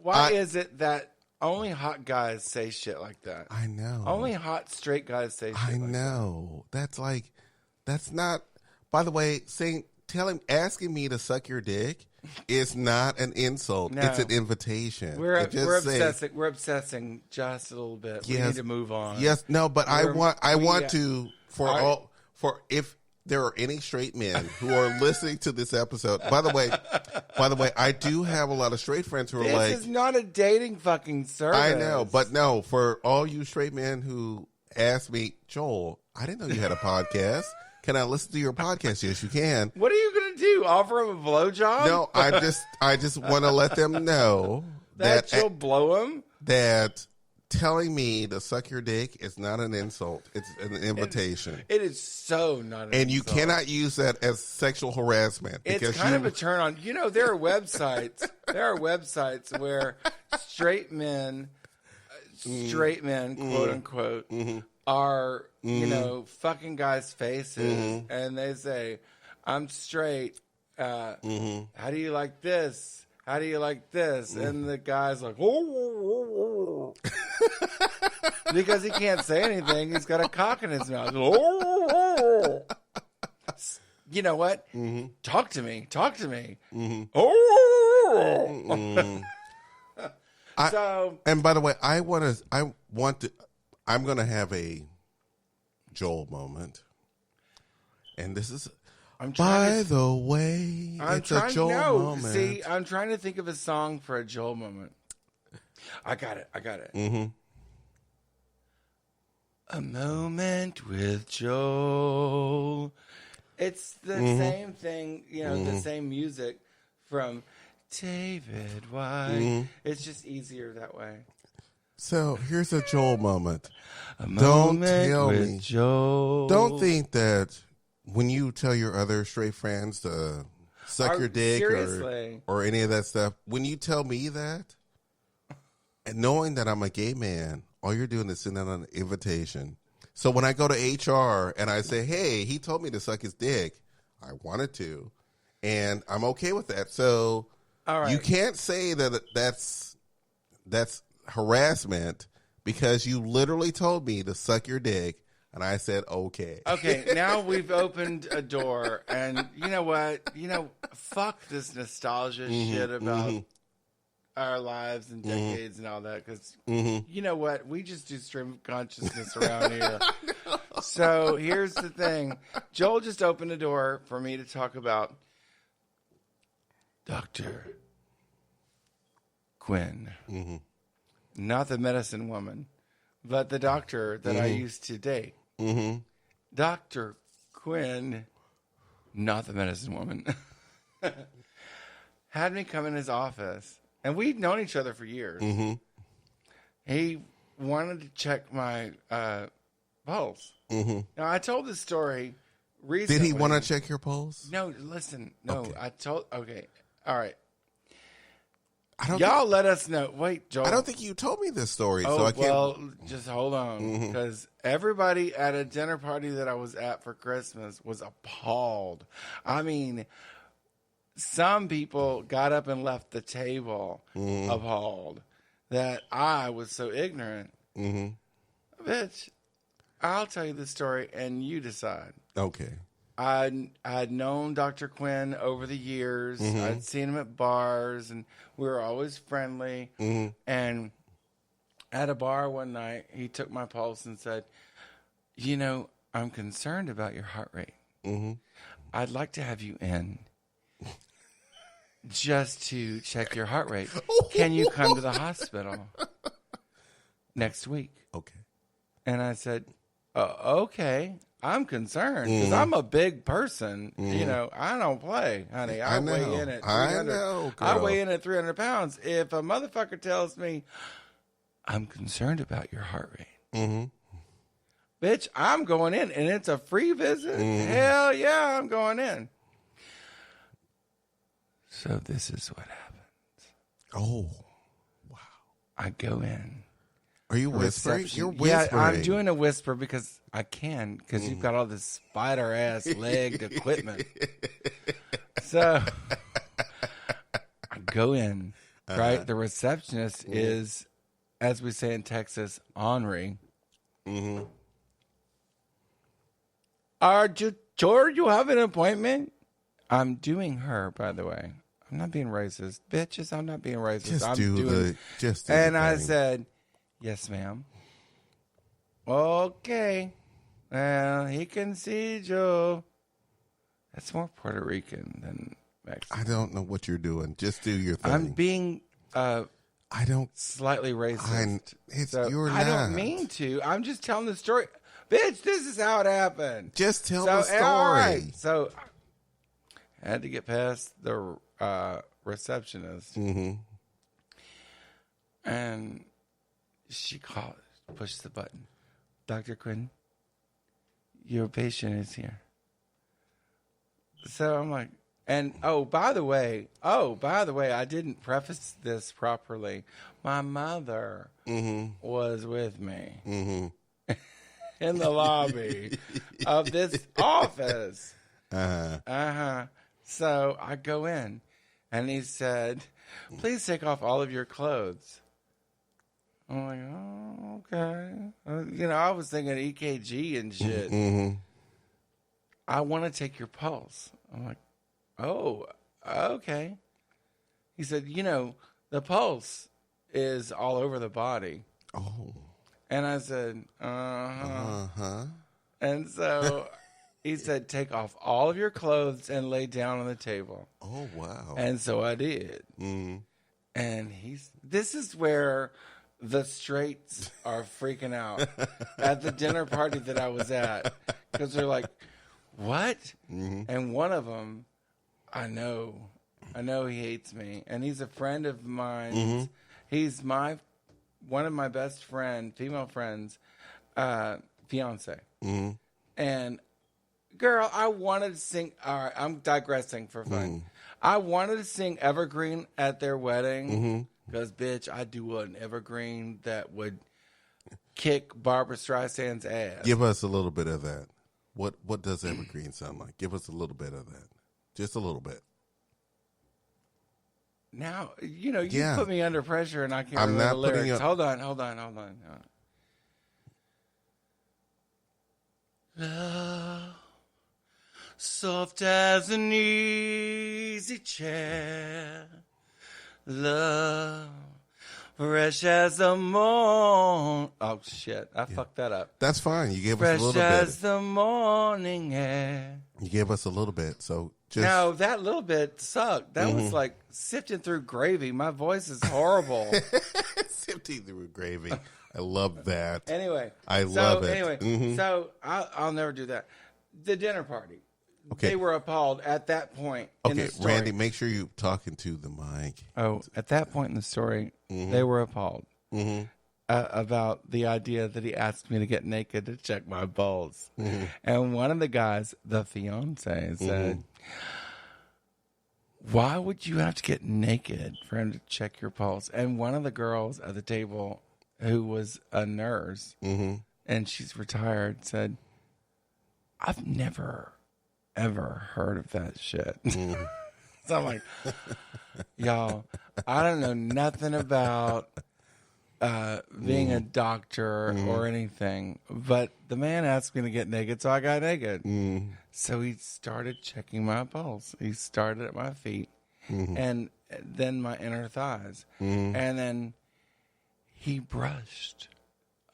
Why is it that only hot guys say shit like that? I know. Only hot straight guys say shit I like know. That's not. By the way, asking me to suck your dick is not an insult. No. It's an invitation. We're Just say- obsessing. We're obsessing just a little bit. We Yes. need to move on. Yes, no, but I want we- to I- for if there are any straight men who are listening to this episode. By the way, I do have a lot of straight friends who are This like, is not a dating fucking service. I know, but no, for all you straight men who ask me, Joel, I didn't know you had a podcast. Can I listen to your podcast? Yes, you can. What are you gonna do? Offer him a blowjob? No, I just want to let them know that you'll blow him. that telling me to suck your dick is not an insult. It's an invitation. It is so not. An And you insult. cannot use that as sexual harassment. It's kind of a turn on. You know, there are websites. Where straight men, quote unquote, are fucking guys' faces, and they say, "I'm straight. How do you like this? How do you like this?" And the guy's like, "Oh." Because he can't say anything. He's got a cock in his mouth. You know what? Talk to me. So, And by the way, I'm going to have a Joel moment. And this is, by the way, it's a Joel moment. See, I'm trying to think of a song for a Joel moment. I got it. A moment with Joel. It's the same thing, the same music from David White. It's just easier that way. So here's a Joel moment. A Don't moment tell with me. Joel. Don't think that when you tell your other straight friends to suck your dick seriously. or any of that stuff, when you tell me that, and knowing that I'm a gay man, all you're doing is sending out an invitation. So when I go to HR and I say, hey, he told me to suck his dick, I wanted to, and I'm okay with that. So All right. you can't say that that's harassment because you literally told me to suck your dick, and I said, okay. Okay, now we've opened a door, and you know what? Fuck this nostalgia shit about our lives and decades and all that, because you know what? We just do stream of consciousness around here. So here's the thing. Joel just opened a door for me to talk about Dr. Quinn. Not the medicine woman, but the doctor that I used to date. Dr. Quinn, not the medicine woman, had me come in his office, and we'd known each other for years. He wanted to check my pulse. Now, I told this story recently. Did he want to check your pulse? No, listen. No, Okay. Okay. All right. I don't Y'all let us know. Wait, Joel. I don't think you told me this story, Oh, so I can't. well, just hold on. Because everybody at a dinner party that I was at for Christmas was appalled. I mean, some people got up and left the table appalled that I was so ignorant. Bitch, I'll tell you the story and you decide. Okay. I'd known Dr. Quinn over the years. I'd seen him at bars, and we were always friendly. And at a bar one night, he took my pulse and said, I'm concerned about your heart rate. I'd like to have you in just to check your heart rate. Can you come to the hospital next week? Okay. And I said, Okay. I'm concerned because I'm a big person. You know, I don't play, honey. I weigh in at 300. I weigh in at 300 pounds. If a motherfucker tells me, I'm concerned about your heart rate, bitch, I'm going in, and it's a free visit. Hell yeah, I'm going in. So this is what happens. Oh, wow. I go in. Are you whispering? You're whispering. Yeah, I'm doing a whisper because I can, because you've got all this spider ass legged equipment. So I go in, right? The receptionist is, as we say in Texas, ornery. Are you sure you have an appointment? I'm doing her, by the way. I'm not being racist. Bitches, I'm not being racist. I said, yes, ma'am. Okay. Well, he can see you. That's more Puerto Rican than Mexican. I don't know what you're doing. Just do your thing. I'm being slightly racist. You're not. I don't mean to. I'm just telling the story. Bitch, this is how it happened. Just tell the story. All right. So I had to get past the receptionist. And she pushed the button. Dr. Quinn, your patient is here. So I'm like, and by the way, I didn't preface this properly. My mother was with me in the lobby of this office. So I go in, and he said, please take off all of your clothes. I'm like, oh, okay. I was thinking EKG and shit. I want to take your pulse. I'm like, oh, okay. He said, the pulse is all over the body. Oh. And I said, And so he said, take off all of your clothes and lay down on the table. Oh, wow. And so I did. And this is where the straights are freaking out at the dinner party that I was at, because they're like, what? And one of them, I know he hates me, and he's a friend of mine. He's one of my best female friends, fiance. And girl, I wanted to sing. All right, I'm digressing for fun. I wanted to sing Evergreen at their wedding. Because, bitch, I do an evergreen that would kick Barbara Streisand's ass. Give us a little bit of that. What does evergreen sound like? Give us a little bit of that. Just a little bit. Now, you put me under pressure and I can't remember the lyrics. Hold on. Love, soft as an easy chair. Love, fresh as the morning. Oh, shit. I fucked that up. That's fine. You gave us a little bit. Fresh as the morning air. You gave us a little bit. So just. No, that little bit sucked. That was like sifting through gravy. My voice is horrible. Sifting through gravy. I love that. Anyway. I love it. Anyway, so I'll never do that. The dinner party. Okay. They were appalled at that point in the story. Randy, make sure you're talking to the mic. Oh, at that point in the story, they were appalled about the idea that he asked me to get naked to check my balls. And one of the guys, the fiance, said, why would you have to get naked for him to check your pulse? And one of the girls at the table, who was a nurse, and she's retired, said, I've never ever heard of that shit. So I'm like, y'all, I don't know nothing about being a doctor or anything, but the man asked me to get naked, so I got naked. So he started checking my pulse. He started at my feet and then my inner thighs. And then he brushed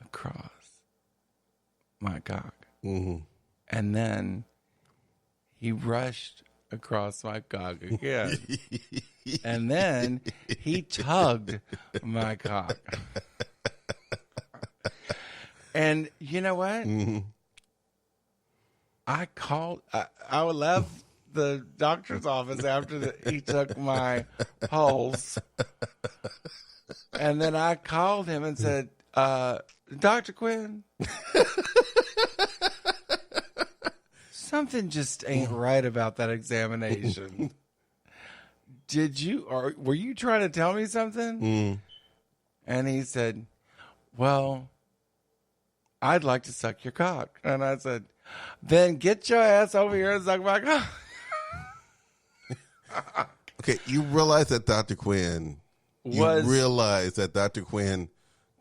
across my cock. And then he brushed across my cock again. And then he tugged my cock. And you know what? I called. I left the doctor's office after he took my pulse, and then I called him and said, "Dr. Quinn, something just ain't right about that examination. Were you trying to tell me something?" And he said, "Well, I'd like to suck your cock." And I said, "Then get your ass over here and suck my cock." Okay, you realize that Dr. Quinn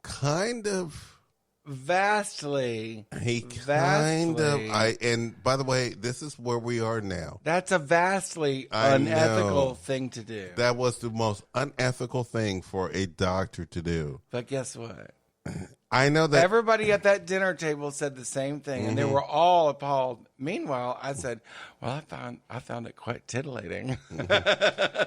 kind of vastly. And by the way, this is where we are now. That's a vastly unethical thing to do. That was the most unethical thing for a doctor to do. But guess what? I know that everybody at that dinner table said the same thing, and they were all appalled. Meanwhile, I said, "Well, I found it quite titillating."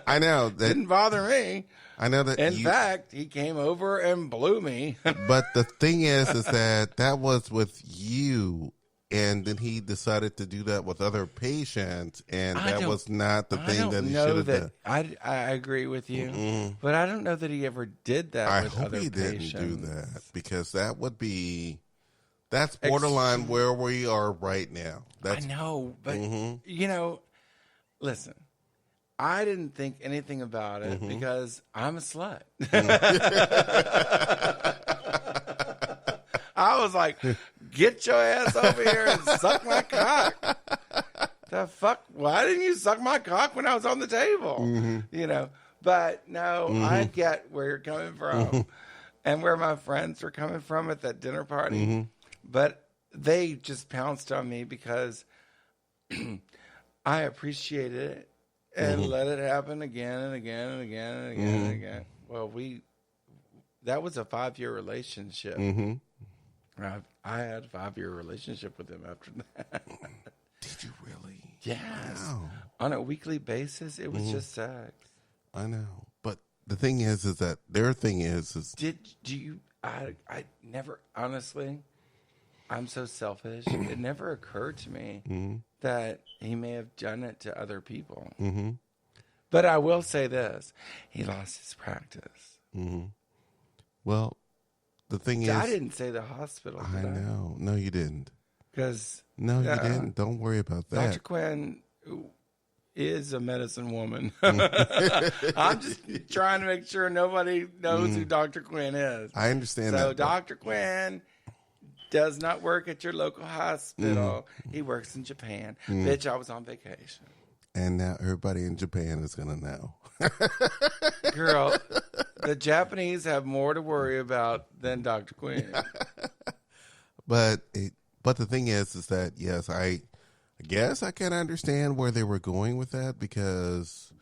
I know that didn't bother me. I know that. In fact, he came over and blew me. But the thing is that was with you, and then he decided to do that with other patients, and that was not the thing that he should have done. I agree with you, but I don't know that he ever did that with other patients. I hope he didn't do that, because that's borderline where we are right now. I know, but you know, listen. I didn't think anything about it because I'm a slut. I was like, "Get your ass over here and suck my cock." The fuck? Why didn't you suck my cock when I was on the table? You know, but no, I get where you're coming from and where my friends were coming from at that dinner party. But they just pounced on me because I appreciated it. And let it happen again and again and again and again and again. Well, that was a 5-year relationship. I had a 5-year relationship with him after that. Did you really? Yes. Wow. On a weekly basis, it was just sex. I know. But the thing is that their thing is I never, honestly, I'm so selfish. It never occurred to me that he may have done it to other people. But I will say this. He lost his practice. Well, the thing is, I didn't say the hospital. I know. No, you didn't. No, you didn't. Don't worry about that. Dr. Quinn is a medicine woman. I'm just trying to make sure nobody knows who Dr. Quinn is. I understand that. So Dr. Quinn does not work at your local hospital. He works in Japan. Bitch, I was on vacation. And now everybody in Japan is going to know. Girl, the Japanese have more to worry about than Dr. Quinn. But the thing is that, yes, I guess I can understand where they were going with that, because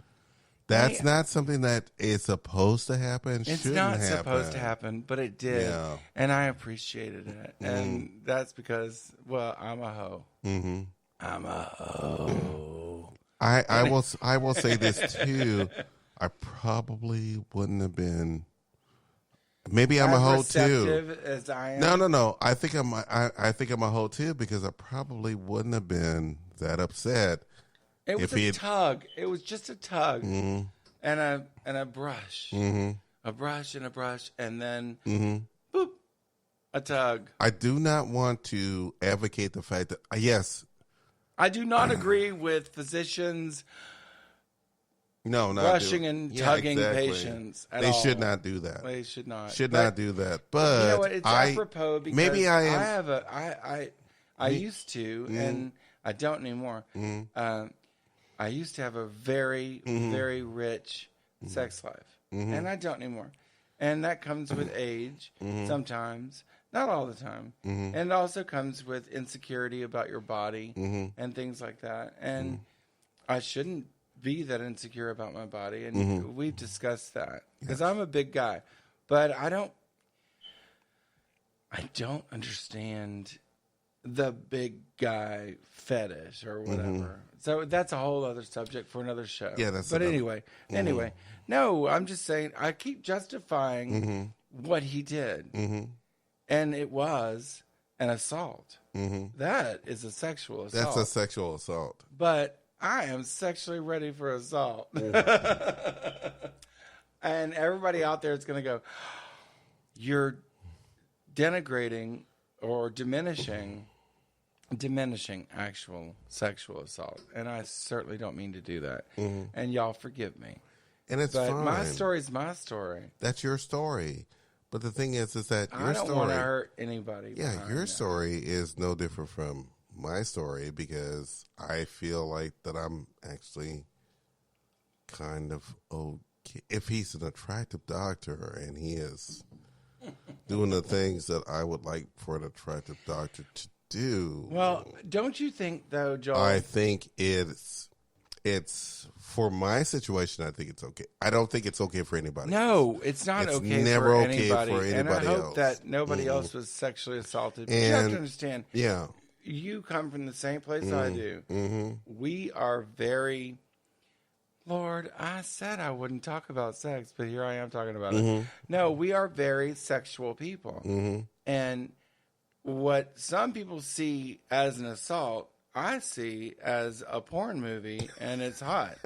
that's not something that is supposed to happen. It's not supposed to happen, but it did. Yeah. And I appreciated it. And that's because, well, I'm a hoe. I'm a hoe. I will say this too. I probably wouldn't have been. Maybe I'm a hoe too. As I am. No. I think I'm a hoe too, because I probably wouldn't have been that upset. It was a tug. It was just a tug and a brush, a brush and a brush, and then boop, a tug. I do not want to advocate the fact that yes, I do not agree with physicians. Brushing and tugging patients. They should not do that. They should not. Not do that. But you know what? It's apropos because maybe I am. I used to, and I don't anymore. I used to have a very, very rich sex life, and I don't anymore. And that comes with age sometimes, not all the time. And it also comes with insecurity about your body and things like that. And I shouldn't be that insecure about my body, and we've discussed that because I'm a big guy, but I don't understand the big guy fetish or whatever. So that's a whole other subject for another show. Yeah, that's. But anyway, no, I'm just saying I keep justifying what he did, and it was an assault. That is a sexual assault. That's a sexual assault. But I am sexually ready for assault. And everybody out there is going to go, you're denigrating or diminishing actual sexual assault. And I certainly don't mean to do that. And y'all forgive me. And it's But fine. my story is my story. That's your story. But the thing is that your I don't story... want to hurt anybody. Yeah, your story is no different from my story because I feel like that I'm actually kind of okay. If he's an attractive doctor and he is doing the things that I would like for an attractive doctor to do. Well, don't you think, though, Joel? I think it's for my situation. I think it's okay. I don't think it's okay for anybody. No, it's not It's okay never for okay anybody. for And I anybody hope else. that nobody else was sexually assaulted. But you have to And- understand, Yeah. you come from the same place I do. We are very... Lord, I said I wouldn't talk about sex, but here I am talking about it. No, we are very sexual people. And what some people see as an assault, I see as a porn movie, and it's hot.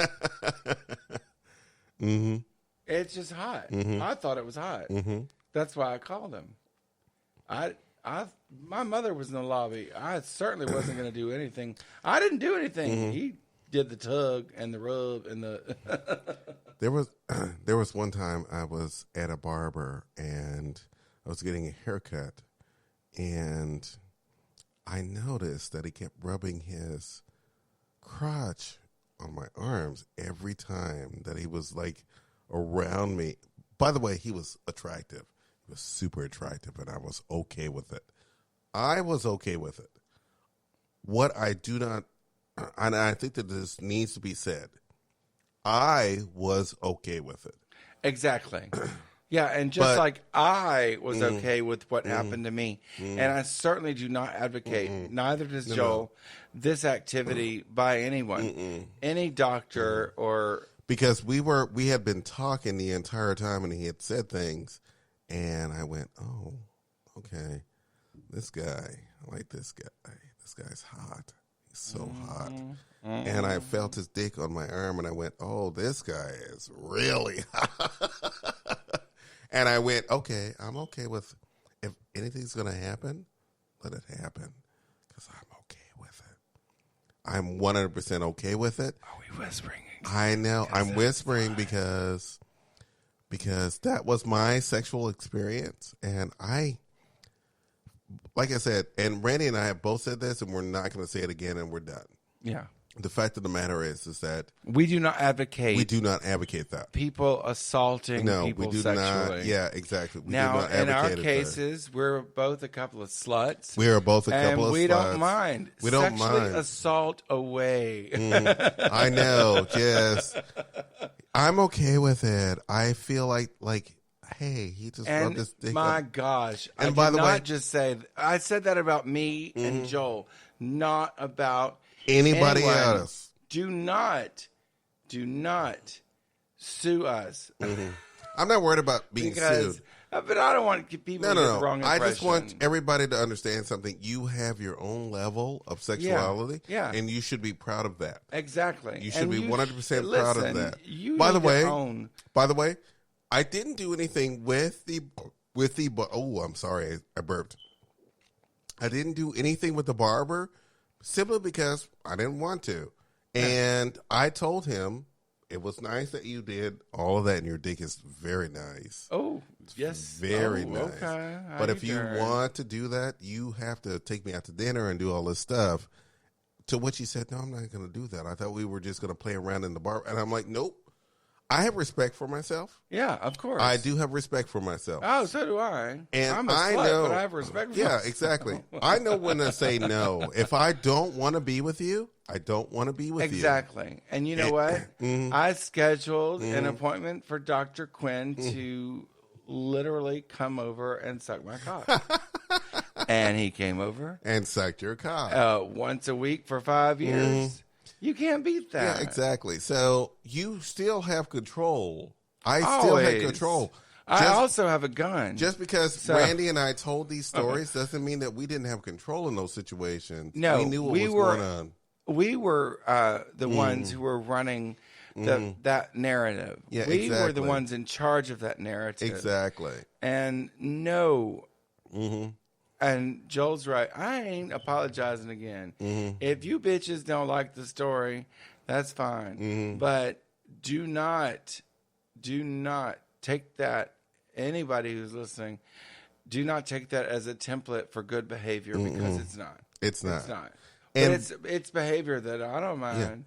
It's just hot. I thought it was hot. That's why I called him. My mother was in the lobby. I certainly wasn't going to do anything. I didn't do anything. He did the tug and the rub and the. There was one time I was at a barber and I was getting a haircut, and I noticed that he kept rubbing his crotch on my arms every time that he was like around me. By the way, he was attractive. He was super attractive, and I was okay with it. I was okay with it. What I do not, and I think that this needs to be said, I was okay with it. Exactly. Yeah, and just But- like I was okay with what happened to me, and I certainly do not advocate, neither does Joel, this activity by anyone, any doctor or... Because we had been talking the entire time, and he had said things, and I went, oh, okay, this guy, I like this guy. This guy's hot. He's so hot. And I felt his dick on my arm, and I went, oh, this guy is really hot. And I went, okay, I'm okay with, if anything's going to happen, let it happen, because I'm okay with it. I'm 100% okay with it. Are we whispering? I know. I'm whispering because that was my sexual experience. And like I said, and Randy and I have both said this, and we're not going to say it again, and we're done. Yeah. The fact of the matter is that We do not advocate we do not advocate that. people assaulting No, people we do sexually. not. Yeah, exactly. We Now, do not in our advocate it. cases, we're both a couple of sluts. We are both a couple and of we sluts. don't mind. We don't Sexually mind. assault away. I know. Just, I'm okay with it. I feel like, hey, he just rubbed And his dick my up. gosh, And I by did the not way- just say I said that about me and Joel, not about Anybody anyone. else. Do not sue us I'm not worried about being because. sued. But I don't want people to get the wrong No. I impression. just want everybody to understand something. You have your own level of sexuality, Yeah. and you should be proud of that. Exactly. You should And be 100% proud of listen, that. You By the need to way, own. I didn't do anything with the. Oh, I'm sorry, I burped. I didn't do anything with the barber simply because I didn't want to, and I told him it was nice that you did all of that, and your dick is very nice. Oh, yes. Very Oh, nice. Okay. How But if you doing? want to do that, you have to take me out to dinner and do all this stuff. To which he said, no, I'm not going to do that. I thought we were just going to play around in the bar. And I'm like, nope. I have respect for myself. Yeah, of course. I do have respect for myself. Oh, so do I. And I'm a I slut, know, but I have respect for yeah, myself. exactly. I know when to say no. If I don't want to be with you, I don't want to be with Exactly. And you know what? I scheduled an appointment for Dr. Quinn to literally come over and suck my cock. And he came over you. And sucked your cock. once a week for 5 years. You can't beat that. Yeah, exactly. So you still have control. I still have Always. control. I also have a gun. Just because Randy and I told these stories doesn't mean that we didn't have control in those situations. No, we knew what was going on. We were the ones who were running that narrative. Yeah, we exactly. were the ones in charge of that narrative. Exactly. And and Joel's right. I ain't apologizing again. If you bitches don't like the story, that's fine. But do not take that, anybody who's listening, do not take that as a template for good behavior because it's not. It's not. It's not. And But it's behavior that I don't mind.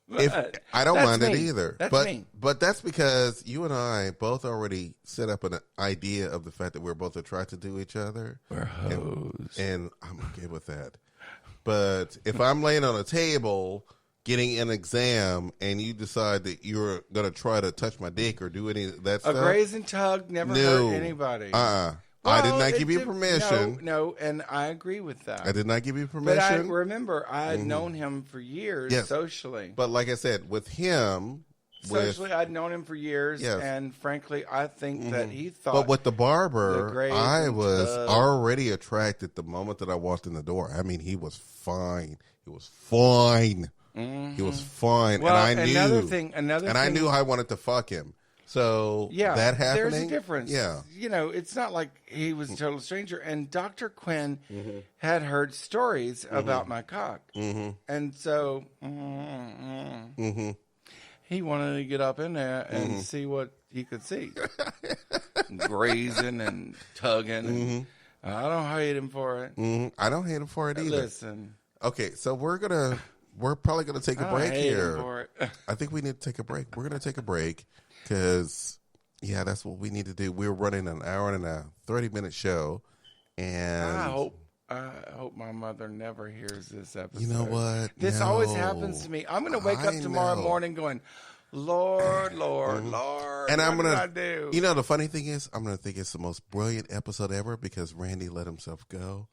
If I don't mind it either. That's me. But that's because you and I both already set up an idea of the fact that we're both attracted to each other. We're hoes. And I'm okay with that. But if I'm laying on a table getting an exam and you decide that you're going to try to touch my dick or do any of that stuff. A graze and tug never hurt anybody. I did not give you permission. No, and I agree with that. I did not give you permission. But I remember I had known him for years socially. But like I said, with him... Socially, I'd known him for years, and frankly, I think that he thought... But with the barber, I was already attracted the moment that I walked in the door. I mean, he was fine. He was fine. He was fine. Well, and I knew... Another thing, I knew I wanted to fuck him. So that happening, there's a difference. Yeah, it's not like he was a total stranger. And Dr. Quinn had heard stories about my cock, and so he wanted to get up in there and see what he could see, grazing and tugging. And I don't hate him for it. I don't hate him for it either. Listen, okay, so we're probably gonna take a break here. For it. I think we need to take a break. We're gonna take a break. Because, that's what we need to do. We're running an hour and a 30-minute show. And I hope my mother never hears this episode. You know what? This always happens to me. I'm going to wake up tomorrow morning going, Lord, Lord, Lord, and what did I do? You know, the funny thing is, I'm going to think it's the most brilliant episode ever because Randy let himself go.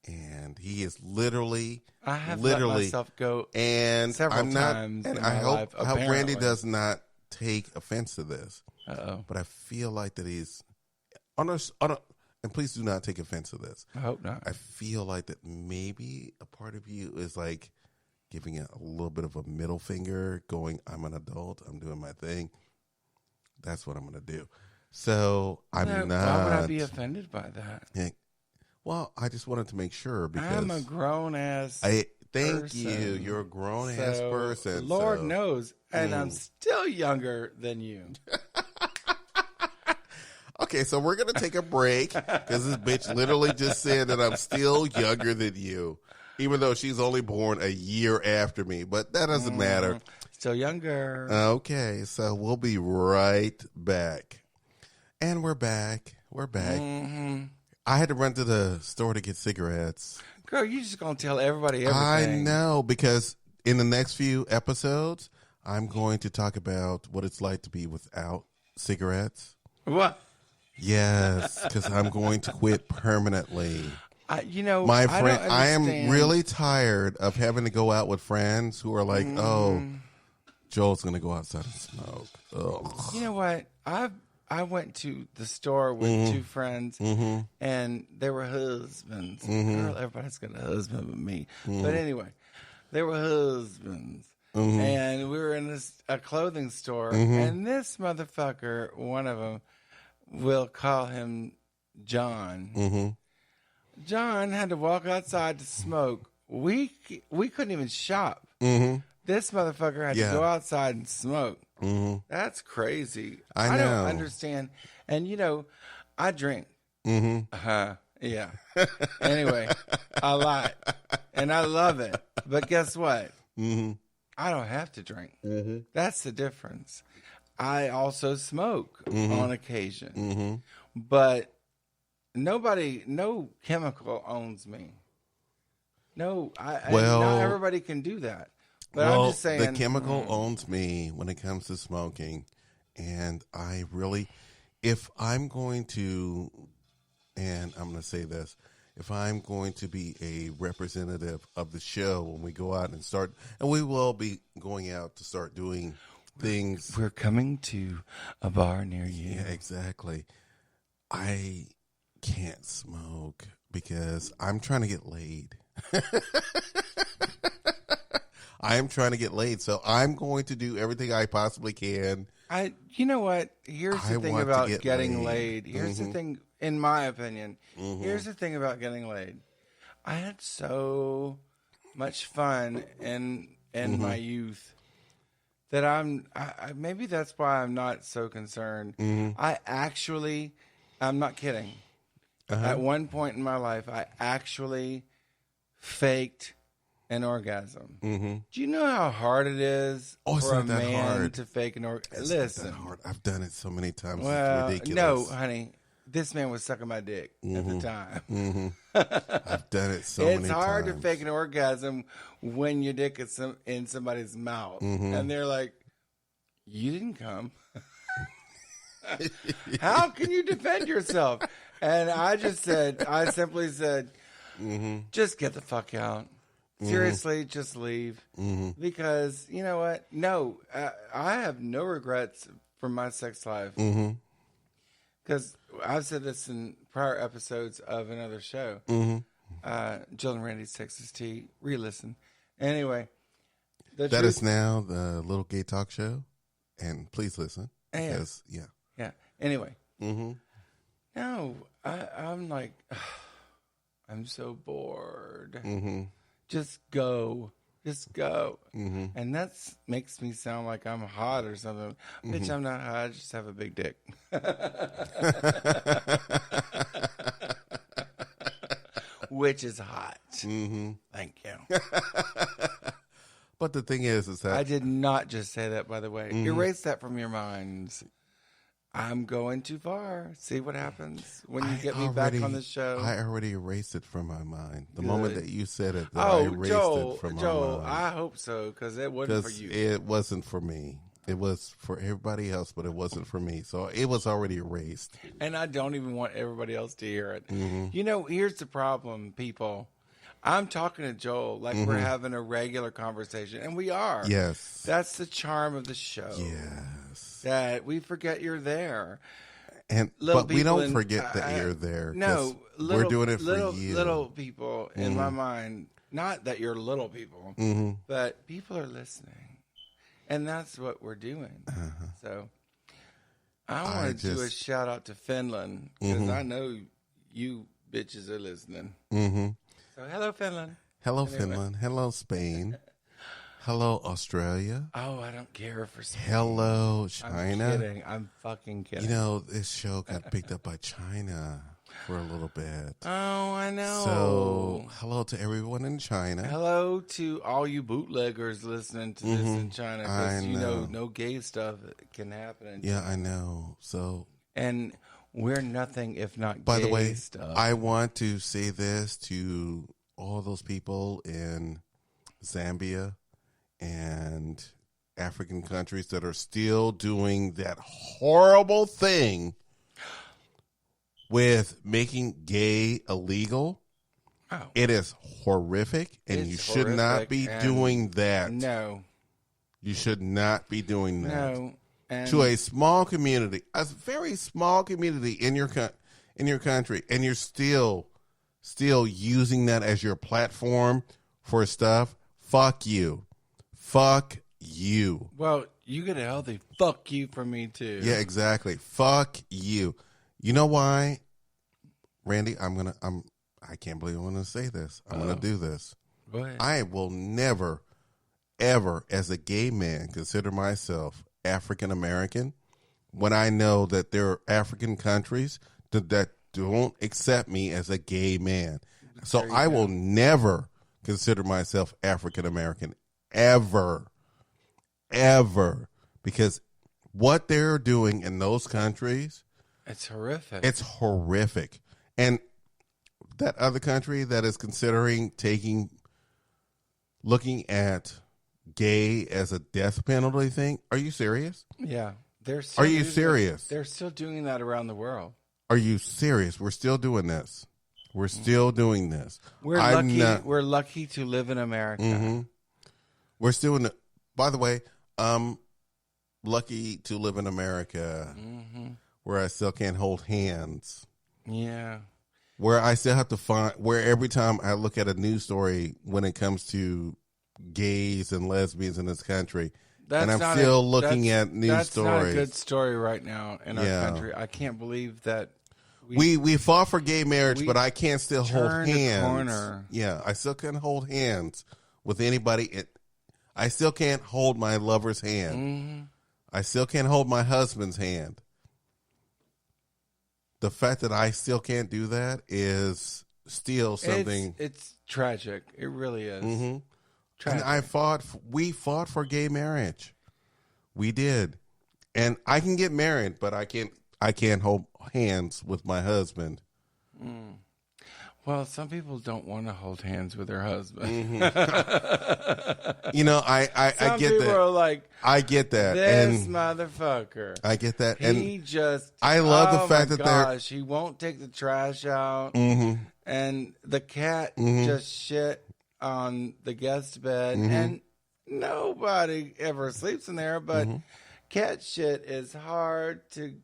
And he is literally, let myself go and several times in my life, I hope Randy does not take offense to this. But I feel like that he's and please do not take offense to this. I hope not. I feel like that maybe a part of you is like giving it a little bit of a middle finger, going, I'm an adult, I'm doing my thing. That's what I'm going to do. So I'm not. Why would I be offended by that? Yeah, well, I just wanted to make sure because I'm a grown ass. Thank you. You're a grown ass person. Lord knows. And I'm still younger than you. Okay, so we're going to take a break because this bitch literally just said that I'm still younger than you, even though she's only born a year after me. But that doesn't matter. Still younger. Okay, so we'll be right back. And we're back. We're back. I had to run to the store to get cigarettes. Girl, you just going to tell everybody everything. I know, because in the next few episodes, I'm going to talk about what it's like to be without cigarettes. What? Yes, because I'm going to quit permanently. My friend, I am really tired of having to go out with friends who are like, "Oh, Joel's going to go outside and smoke." Ugh. You know what? I went to the store with two friends, and they were husbands. Girl, everybody's got a husband but me. But anyway, they were husbands. And we were in a clothing store, and this motherfucker, one of them, we'll call him John. John had to walk outside to smoke. We couldn't even shop. This motherfucker had to go outside and smoke. That's crazy. I don't understand. And I drink. Yeah. Anyway, a lot, and I love it. But guess what? I don't have to drink. That's the difference. I also smoke on occasion, but no chemical owns me. No, not everybody can do that. But I'm just saying, the chemical owns me when it comes to smoking, and I really, if I'm going to, and I'm going to say this, if I'm going to be a representative of the show when we go out and start, and we will be going out to start doing things. We're coming to a bar near you. Yeah, exactly. I can't smoke because I'm trying to get laid. I am trying to get laid, so I'm going to do everything I possibly can. You know what? Here's the thing about getting laid. Here's Mm-hmm. the thing, in my opinion. Mm-hmm. Here's the thing about getting laid. I had so much fun in Mm-hmm. my youth that maybe that's why I'm not so concerned. Mm-hmm. I'm not kidding. At one point in my life, I actually faked an orgasm. Mm-hmm. Do you know how hard it is Oh, it's for a not that man hard. to fake an orgasm? It's Listen, not that hard. I've done it so many times. well, it's no, ridiculous. honey, this man was sucking my dick at the time. Mm-hmm. I've done it so many times. It's hard to fake an orgasm when your dick is in somebody's mouth, and they're like, "You didn't come." How can you defend yourself? And I simply said, just get the fuck out. Seriously, just leave. Because, you know what? No, I have no regrets for my sex life. Because I've said this in prior episodes of another show. Jill and Randy's Texas Tea. Re-listen. Anyway. That is now the Little Gay Talk Show. And please listen. Because, yeah. Anyway. No, I'm like, I'm so bored. Just go. And that makes me sound like I'm hot or something. Bitch, I'm not hot. I just have a big dick. Which is hot. Thank you. But the thing is that I did not just say that, by the way. Erase that from your minds. I'm going too far. See what happens when you get me back on the show. I already erased it from my mind. The moment that you said it, I erased it from my mind. I hope so, because it wasn't for you. It wasn't for me. It was for everybody else, but it wasn't for me. So it was already erased. And I don't even want everybody else to hear it. You know, here's the problem, people. I'm talking to Joel like we're having a regular conversation, and we are. Yes. That's the charm of the show. Yes. That we forget you're there. But we don't forget that you're there. No, we're doing it for you. Little people in my mind. Not that you're little people, but people are listening, and that's what we're doing. So I want to do a shout out to Finland because I know you bitches are listening. So hello, Finland. Hello, Finland. Hello, Spain. Hello, Australia. Oh, I don't care for Spain. Hello, China. I'm kidding. I'm fucking kidding. You know, this show got picked up by China for a little bit. Oh, I know. So, hello to everyone in China. Hello to all you bootleggers listening to this in China. Because, I you know, know. no gay stuff can happen in Yeah, China. I know. So, And we're nothing if not by gay the way, stuff. I want to say this to all those people in Zambia and African countries that are still doing that horrible thing with making gay illegal. Oh. It is horrific, and It's you should not horrific, be and doing that. No. You should not be doing that. No. And To a small community, a very small community in your country, and you're still using that as your platform for stuff. Fuck you. Fuck you. well, you get a healthy fuck you from me, too. Yeah, exactly. Fuck you. You know why, Randy? I can't believe I'm going to say this. I'm going to do this. Go ahead. I will never, ever, as a gay man, consider myself African American when I know that there are African countries that don't accept me as a gay man. So I will never consider myself African American ever, because what they're doing in those countries, It's horrific. it's horrific. And that other country that is considering looking at gay as a death penalty thing, are you serious? yeah. Are you serious? They're still doing that around the world. Are you serious? We're still doing this. We're still doing this. We're lucky to live in America. We're still in the, by the way, lucky to live in America, where I still can't hold hands. Yeah. Where I still have to find, where every time I look at a news story when it comes to gays and lesbians in this country, and I'm still looking at news stories. That's not a good story right now in our country. I can't believe that we fought for gay marriage, but I can't still hold hands. A corner. Yeah, I still can't hold hands with anybody. I still can't hold my lover's hand. I still can't hold my husband's hand. The fact that I still can't do that is still something. It's tragic. It really is. Tragic. And we fought for gay marriage. We did. And I can get married, but I can't hold hands with my husband. Well, some people don't want to hold hands with their husband. You know, I get that. Some people are like, I get that. This motherfucker. I get that. I love the fact that he won't take the trash out. And the cat just shit on the guest bed. And nobody ever sleeps in there, but cat shit is hard to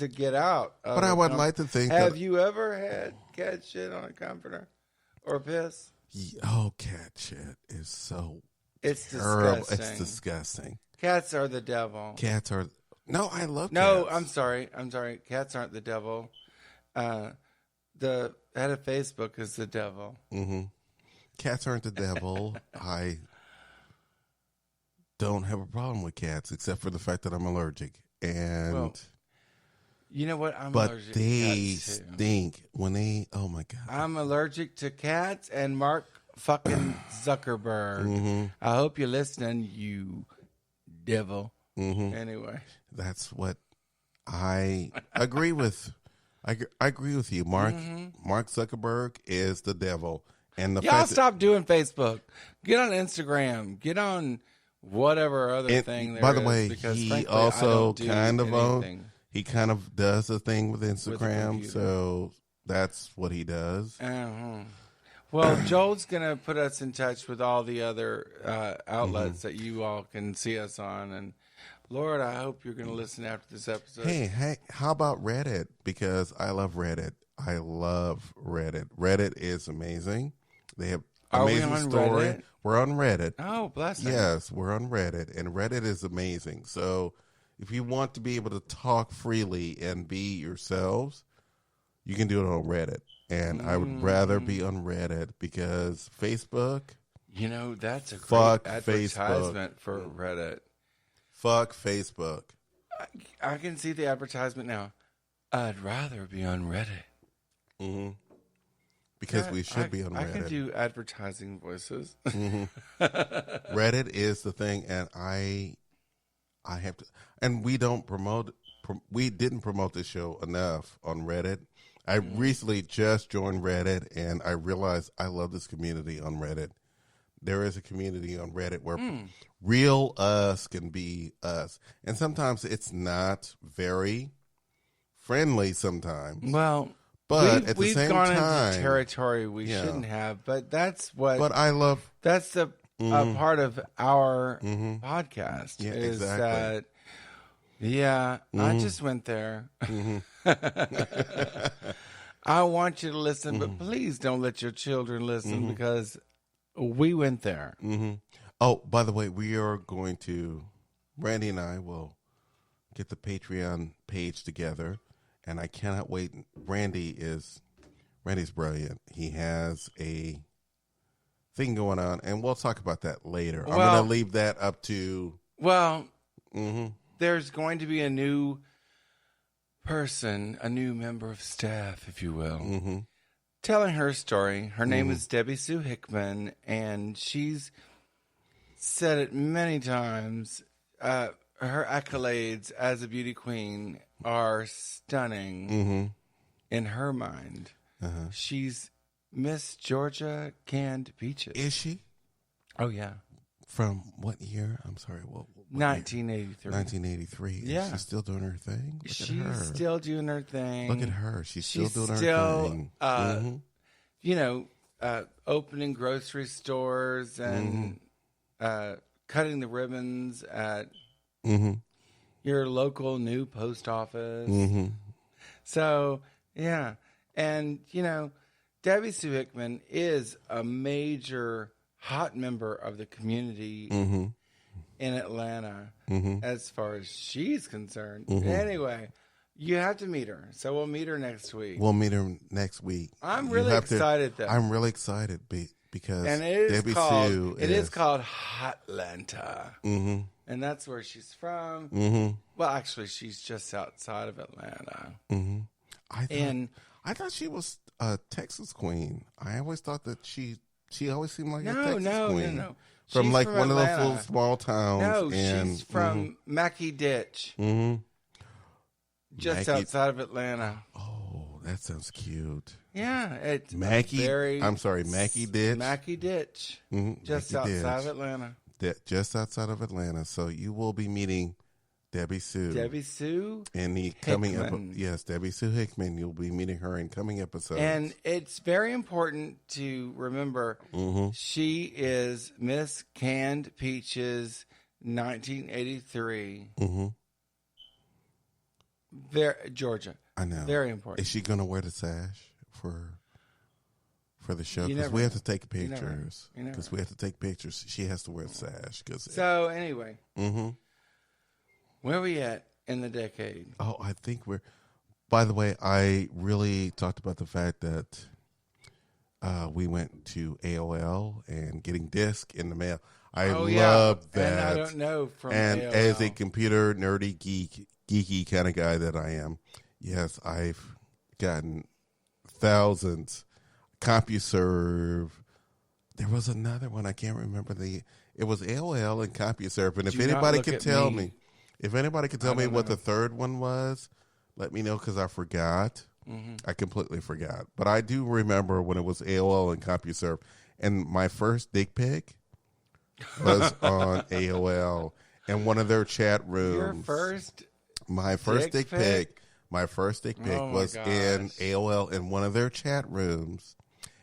get out. But I would like to think Have you ever had cat shit on a comforter or piss? Oh, cat shit is so it's terrible. Disgusting. It's disgusting. Cats are the devil. Cats are no. I love. No, cats. I'm sorry. Cats aren't the devil. The head of Facebook is the devil. Cats aren't the devil. I don't have a problem with cats, except for the fact that I'm allergic. And well, you know what? I'm but allergic they to cats too. stink when they. Oh my god! I'm allergic to cats and Mark fucking Zuckerberg. I hope you're listening, you devil. Anyway, that's what I agree with. I agree with you, Mark. Mark Zuckerberg is the devil, and the y'all stop doing Facebook. Get on Instagram. Get on whatever other thing there is. By the way, because he frankly, also kind of does a thing with Instagram, so that's what he does. Well, Joel's going to put us in touch with all the other outlets that you all can see us on. And, Lord, I hope you're going to listen after this episode. Hey, how about Reddit? Because I love Reddit. I love Reddit. Reddit is amazing. They have amazing story. Reddit? We're on Reddit. Oh, bless you. Yes, we're on Reddit, and Reddit is amazing. So if you want to be able to talk freely and be yourselves, you can do it on Reddit. And I would rather be on Reddit because Facebook. You know, that's a great advertisement Facebook. for Reddit. Fuck Facebook. I can see the advertisement now. I'd rather be on Reddit. Because we should be on Reddit. I can do advertising voices. Reddit is the thing, and I have to, and we didn't promote this show enough on Reddit. I recently just joined Reddit, and I realized I love this community on Reddit. There is a community on Reddit where real us can be us, and sometimes it's not very friendly. Sometimes, well. But at the same time, we've gone into territory we shouldn't have. But that's what. But I love. That's the part of our podcast. Yeah, is exactly. That? I just went there. I want you to listen, but please don't let your children listen because we went there. Oh, by the way, we are going to. Randy and I will get the Patreon page together. And I cannot wait. Randy's brilliant. He has a thing going on, and we'll talk about that later. I'm going to leave that up to. Well, there's going to be a new person, a new member of staff, if you will, telling her story. Her name is Debbie Sue Hickman, and she's said it many times. Her accolades as a beauty queen are stunning in her mind. She's Miss Georgia Canned Peaches. Is she? Oh, yeah. From what year? I'm sorry. What 1983. 1983. Yeah. She's still doing her thing? She's still doing her thing. Look at her. She's still doing her thing. You know, opening grocery stores and cutting the ribbons at your local new post office. Mm-hmm. So, yeah. And, Debbie Sue Hickman is a major hot member of the community Mm-hmm. in Atlanta Mm-hmm. as far as she's concerned. Mm-hmm. Anyway, you have to meet her. So we'll meet her next week. We'll meet her next week. I'm really excited, though. I'm really excited because And it is Debbie called, Sue it is called Hotlanta. Mm-hmm. And that's where she's from. Mm-hmm. Well, actually, she's just outside of Atlanta. Mm-hmm. I thought she was a Texas queen. I always thought that she always seemed like a Texas queen. No. From She's like from one Atlanta. of those little small towns. No, and, she's from Mackey Ditch, Mm-hmm. just Mackey- outside of Atlanta. Oh, that sounds cute. Yeah, it's Mackey. very. I'm sorry, Mackey Ditch. Mackey Ditch, Mhm, just Mackey outside Ditch. of Atlanta. Just outside of Atlanta. So you will be meeting Debbie Sue. Debbie Sue, in the coming up. Hickman. Yes, Debbie Sue Hickman. You'll be meeting her in coming episodes. and it's very important to remember Mm-hmm. she is Miss Canned Peaches, 1983, Mm-hmm. Georgia. I know. Very important. Is she going to wear the sash for the show? You Because never we have know. to take You never know. pictures. You never Because know. we have to take pictures. She has to wear the sash. So anyway, Mm-hmm. where are we at in the decade? Oh, I think we're. By the way, I really talked about the fact that we went to AOL and getting disc in the mail. I love that. And I don't know from And AOL. as a computer nerdy geeky kind of guy that I am, yes, I've gotten thousands. CompuServe. There was another one. I can't remember it was AOL and CompuServe. And if Do not anybody look could at tell me. me, if anybody could tell I me don't what know. the third one was, let me know because I forgot. Mm-hmm. I completely forgot. But I do remember when it was AOL and CompuServe. And my first dick pic was on AOL and one of their chat rooms. Your first My first dick dick pic. My first dick pic Oh my was in gosh. AOL in one of their chat rooms,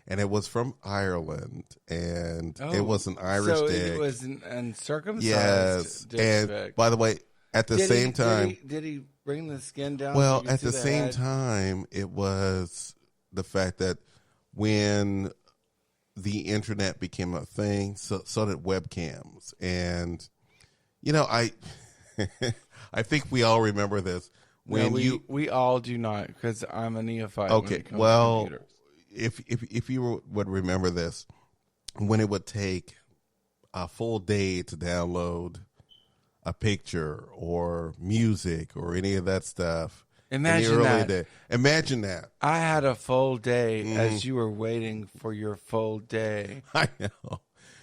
and it was from Ireland, and it was an Irish so dick. it was an uncircumcised Yes, dick and pic. by the way, at the same time, did he bring the skin down? well, so you at could the see same head? time, it was the fact that when the internet became a thing, so did webcams, and I I think we all remember this. When No, we all do not, because I'm a neophyte. when Okay, it comes to well, computers. if you would remember this, when it would take a full day to download a picture or music or any of that stuff. Imagine in the early that. day. Imagine that. I had a full day Mm-hmm. as you were waiting for your full day I know.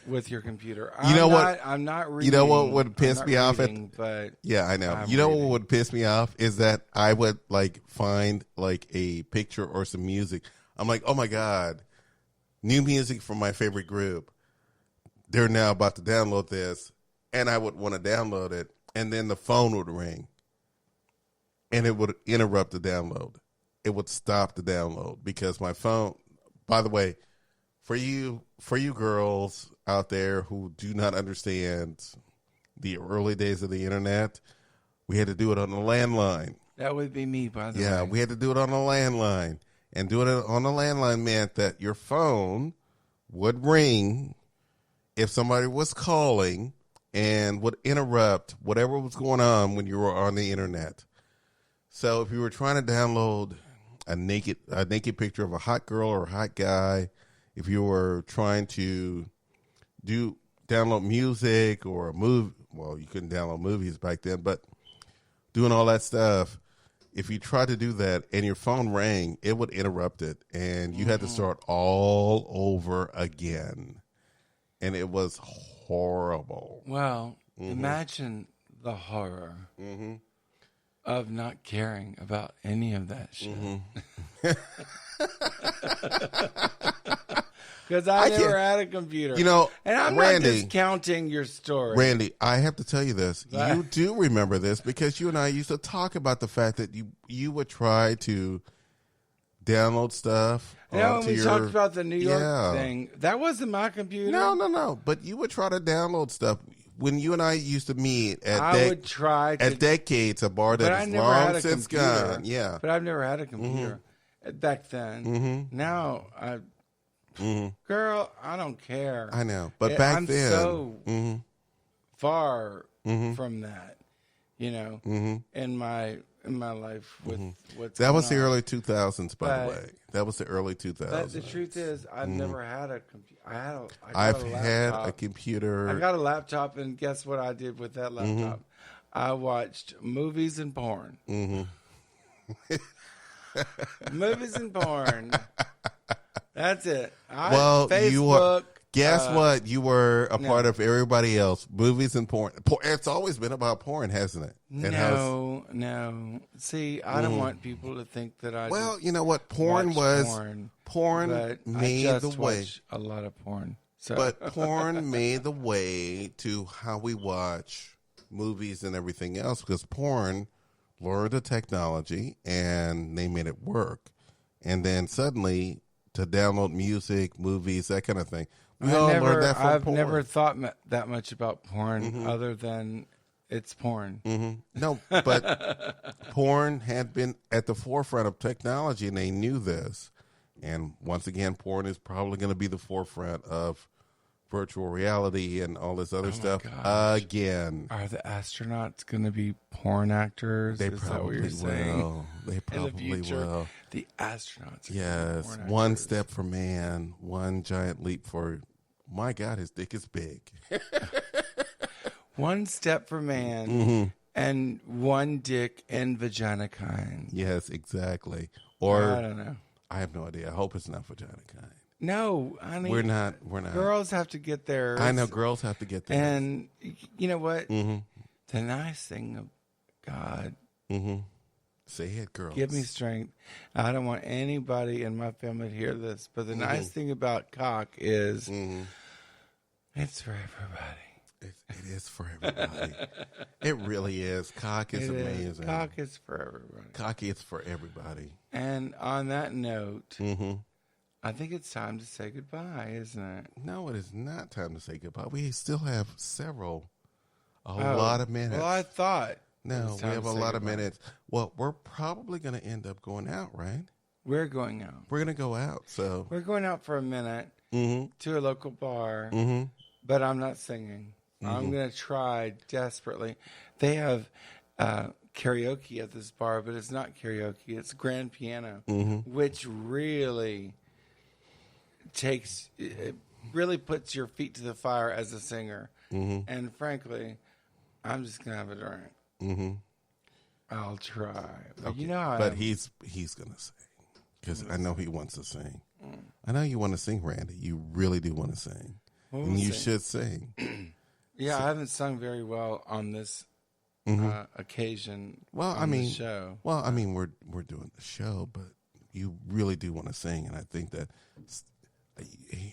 with your computer. You know what? I'm not reading. You know what would piss I'm not me off at- reading, but Yeah, I know. I'm You know reading. what would piss me off is that I would find a picture or some music. I'm like, oh my God, new music from my favorite group. They're now about to download this, and I would want to download it, and then the phone would ring, and it would interrupt the download. It would stop the download because my phone. By the way, for you girls out there who do not understand the early days of the internet, we had to do it on a landline. that would be me, by the Yeah, way. we had to do it on a landline. And doing it on a landline meant that your phone would ring if somebody was calling and would interrupt whatever was going on when you were on the internet. So if you were trying to download a naked picture of a hot girl or a hot guy, if you were trying to download music or a movie, well, you couldn't download movies back then, but doing all that stuff, if you tried to do that and your phone rang, it would interrupt it, and you had to start all over again. And it was horrible. Well, Mm-hmm. imagine the horror of not caring about any of that shit. Mm-hmm. Because I never can't- had a computer. and I'm Randy, not discounting your story. Randy, I have to tell you this. What? You do remember this because you and I used to talk about the fact that you would try to download stuff You know, when onto we your... talked about the New York Yeah. thing, that wasn't my computer. No. But you would try to download stuff. when you and I used to meet at I would try to, at Decades, a bar that is long since gone. Yeah, but I've never had a computer back then. Now, girl, I don't care. I know, but back I'm then, so far from that, you know, in my life with what's that going was the on. early 2000s, by But- the way. That was the early 2000s. But the truth is, I've never had a computer. I've had a computer. I got a laptop, and guess what I did with that laptop? I watched movies and porn. Movies and porn. That's it. Facebook. You were. Guess what? You were a part of everybody else. Movies and porn. It's always been about porn, hasn't it? No. See, I don't want people to think that I. Well, just you know what? Porn watch was porn, porn but made I just the way. watch a lot of porn. So. But porn made the way to how we watch movies and everything else, because porn lured the technology and they made it work. And then suddenly to download music, movies, that kind of thing. We all learned that from I've porn. never thought that much about porn other than it's porn. No, but porn had been at the forefront of technology, and they knew this. And once again, porn is probably going to be the forefront of virtual reality and all this other stuff again. Are the astronauts going to be porn actors? They Is that what probably you're saying? will. They In the probably future, will. the astronauts. Are Yes, porn one actors. step for man, one giant leap for. My God, his dick is big. One step for man and one dick and vagina kind. Yes, exactly. I Or don't know. I have no idea. I hope it's not vagina kind. No, honey. We're not. Girls have to get theirs. I know girls have to get there. And you know what? The nice thing of God, Say it, girls. give me strength. I don't want anybody in my family to hear this, but the nice thing about cock is it's for everybody. It is for everybody. It really is. Cock is It is. amazing. Cock is for everybody. Cock is for everybody. And on that note, I think it's time to say goodbye, isn't it? No, it is not time to say goodbye. We still have a lot of minutes. Well, I thought. it No, was we time have to a say lot of goodbye. minutes. Well, we're probably going to end up going out, right? We're going out. We're going to go out. So, We're going out for a minute to a local bar, but I'm not singing. I'm going to try desperately. They have karaoke at this bar, but it's not karaoke. It's grand piano, which really it really puts your feet to the fire as a singer. And frankly, I'm just going to have a drink. I'll try. But you know how I but am. he's going to sing because I know he wants to sing. I know you want to sing, Randy. You really do want to sing. We'll And you see. should sing. Yeah, I haven't sung very well on this occasion. Well, on the show. Well, I mean, we're doing the show, but you really do want to sing, and I think that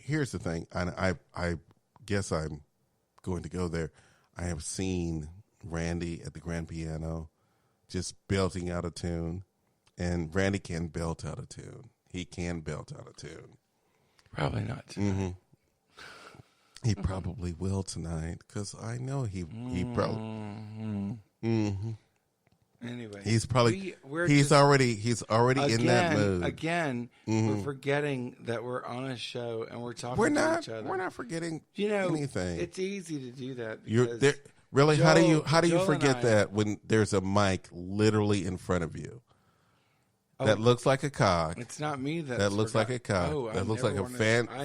here's the thing. I guess I'm going to go there. I have seen Randy at the grand piano, just belting out a tune, and Randy can belt out a tune. He can belt out a tune. Probably not tonight. He probably will tonight because I know he probably. Anyway, He's probably we're he's just- already in that mood. Again, we're forgetting that we're on a show and we're talking We're to not each other. we're not forgetting You know, anything. it's easy to do that. You're because there, really how do you Joel forget and I- that when there's a mic literally in front of you that looks like a cock? It's not me That looks like a cock. Oh, That looks like a I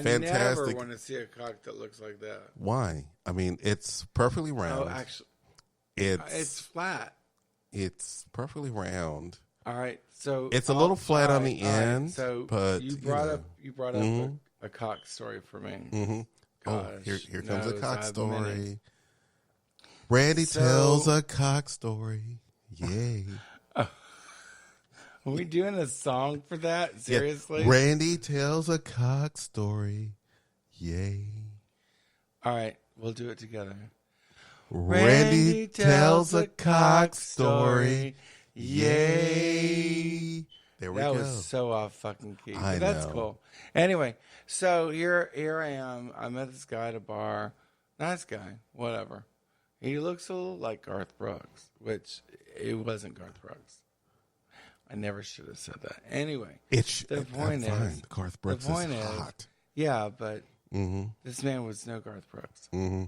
fantastic- never want to see a cock that looks like that. Why? I mean, it's perfectly Oh, round. actually, it's it's flat. it's perfectly round. All right, so It's a little flat on the all right, end, So but, you you brought know. up a cock story for me. Oh, Gosh here comes a knows, cock I have a minute. story. Randy So- tells a cock story. Yay. Are we doing a song for that? Seriously? Yeah. Randy tells a cock story. Yay. All right, we'll do it together. Randy tells a cock story. Yay. There we That go. was so off fucking key. I But that's know. cool. Anyway, so here I am. I met this guy at a bar. Nice guy. Whatever. He looks a little like Garth Brooks, which it wasn't Garth Brooks. I never should have said that. Anyway, the point is, Garth Brooks is hot. Yeah, but this man was no Garth Brooks. Mm-hmm.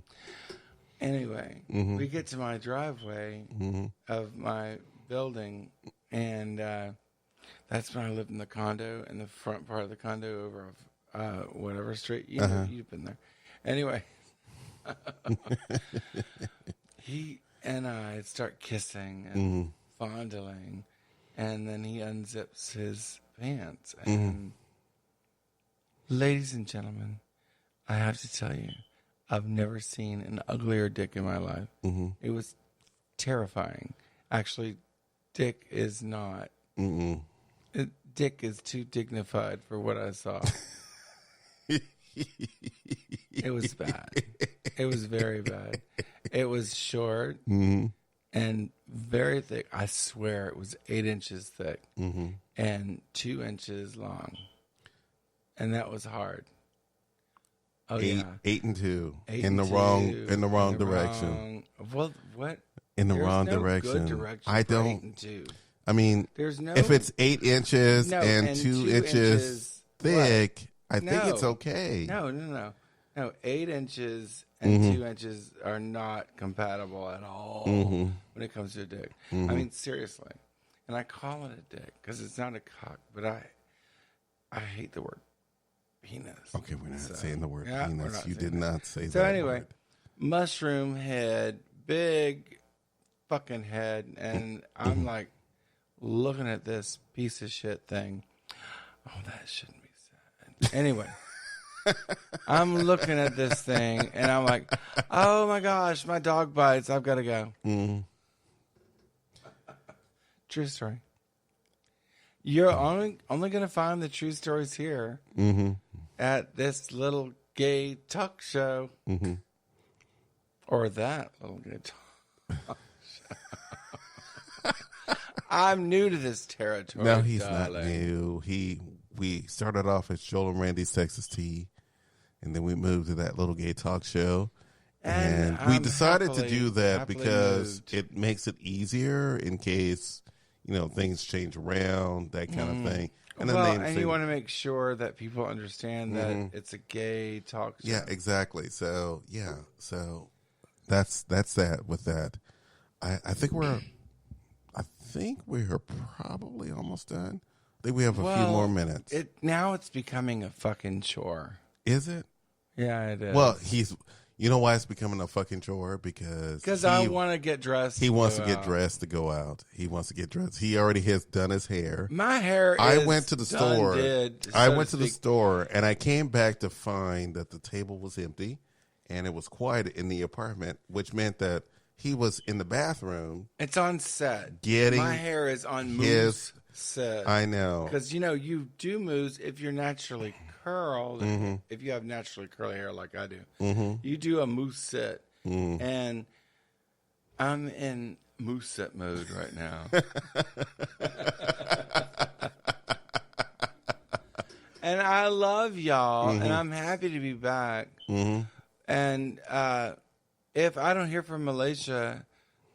Anyway, we get to my driveway of my building, and that's when I lived in the condo, in the front part of the condo over of whatever street. You know, you've been there. Anyway, he and I start kissing and fondling, and then he unzips his pants. And ladies and gentlemen, I have to tell you, I've never seen an uglier dick in my life. It was terrifying. Actually, Dick is not. Dick is too dignified for what I saw. It was bad. It was very bad. It was short and very thick. I swear it was 8 inches thick and 2 inches long. And that was hard. Oh, yeah. 8 and 2 in the wrong direction. Well, what? In the wrong direction. direction. Good direction. I for don't. 8 and 2. I mean, if it's 8 inches and 2 inches thick, I think it's okay. No. 8 inches and 2 inches are not compatible at all when it comes to a dick. I mean, seriously. And I call it a dick because it's not a cock, but I hate the word penis. Okay, we're not saying the word penis. You did not say that. So anyway, mushroom head, big fucking head, and I'm like looking at this piece of shit thing. Oh, that shouldn't be said. Anyway, I'm looking at this thing, and I'm like, oh my gosh, my dog bites. I've got to go. True story. You're only going to find the true stories here at this little gay talk show. Or that little gay talk show. I'm new to this territory. No, he's not new. We started off as Joel and Randy's Texas Tea, and then we moved to that little gay talk show. And we decided to do that because it makes it easier in case, things change around, that kind of thing. And then you want to make sure that people understand that it's a gay talk show. Yeah, exactly. So that's that with that. I think we're probably almost done. I think we have a few more minutes. Now it's becoming a fucking chore. Is it? Yeah, it is. Well, you know why it's becoming a fucking chore? Because I want to get dressed. He wants to get dressed to go out. He wants to get dressed. He already has done his hair. My hair I went to the store. I went to the store, and I came back to find that the table was empty, and it was quiet in the apartment, which meant that he was in the bathroom. It's on set. My hair is on mousse set. I know. Because, you do mousse if you're naturally curled. If you have naturally curly hair like I do. You do a mousse set. And I'm in mousse set mode right now. And I love y'all. And I'm happy to be back. And if I don't hear from Malaysia,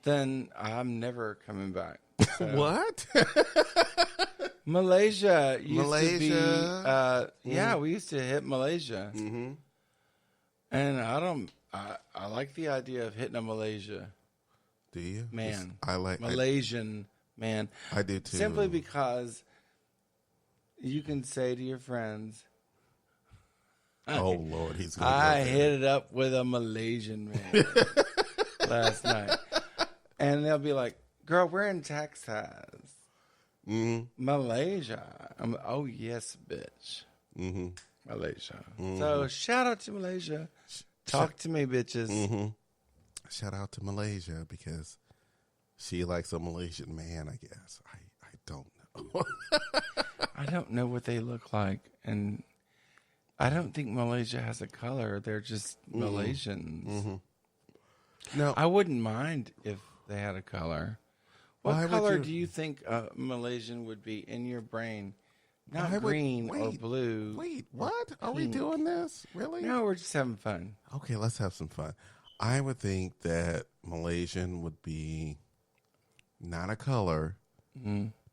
then I'm never coming back. So. What? Malaysia used to be, we used to hit Malaysia. And I like the idea of hitting a Malaysia. Do you? Man. I like Malaysian man. I do too. Simply because you can say to your friends, oh, Lord, he's going to I hit it up with a Malaysian man last night. And they'll be like, girl, we're in Texas. Malaysia. Oh, yes, bitch. Malaysia. So, shout out to Malaysia. Talk to me, bitches. Shout out to Malaysia because she likes a Malaysian man, I guess. I don't know. I don't know what they look like. And I don't think Malaysia has a color. They're just Malaysians. No, I wouldn't mind if they had a color. What color do you think a Malaysian would be in your brain? Not green or blue. Wait, what? Are we doing this? Really? No, we're just having fun. Okay, let's have some fun. I would think that Malaysian would be not a color,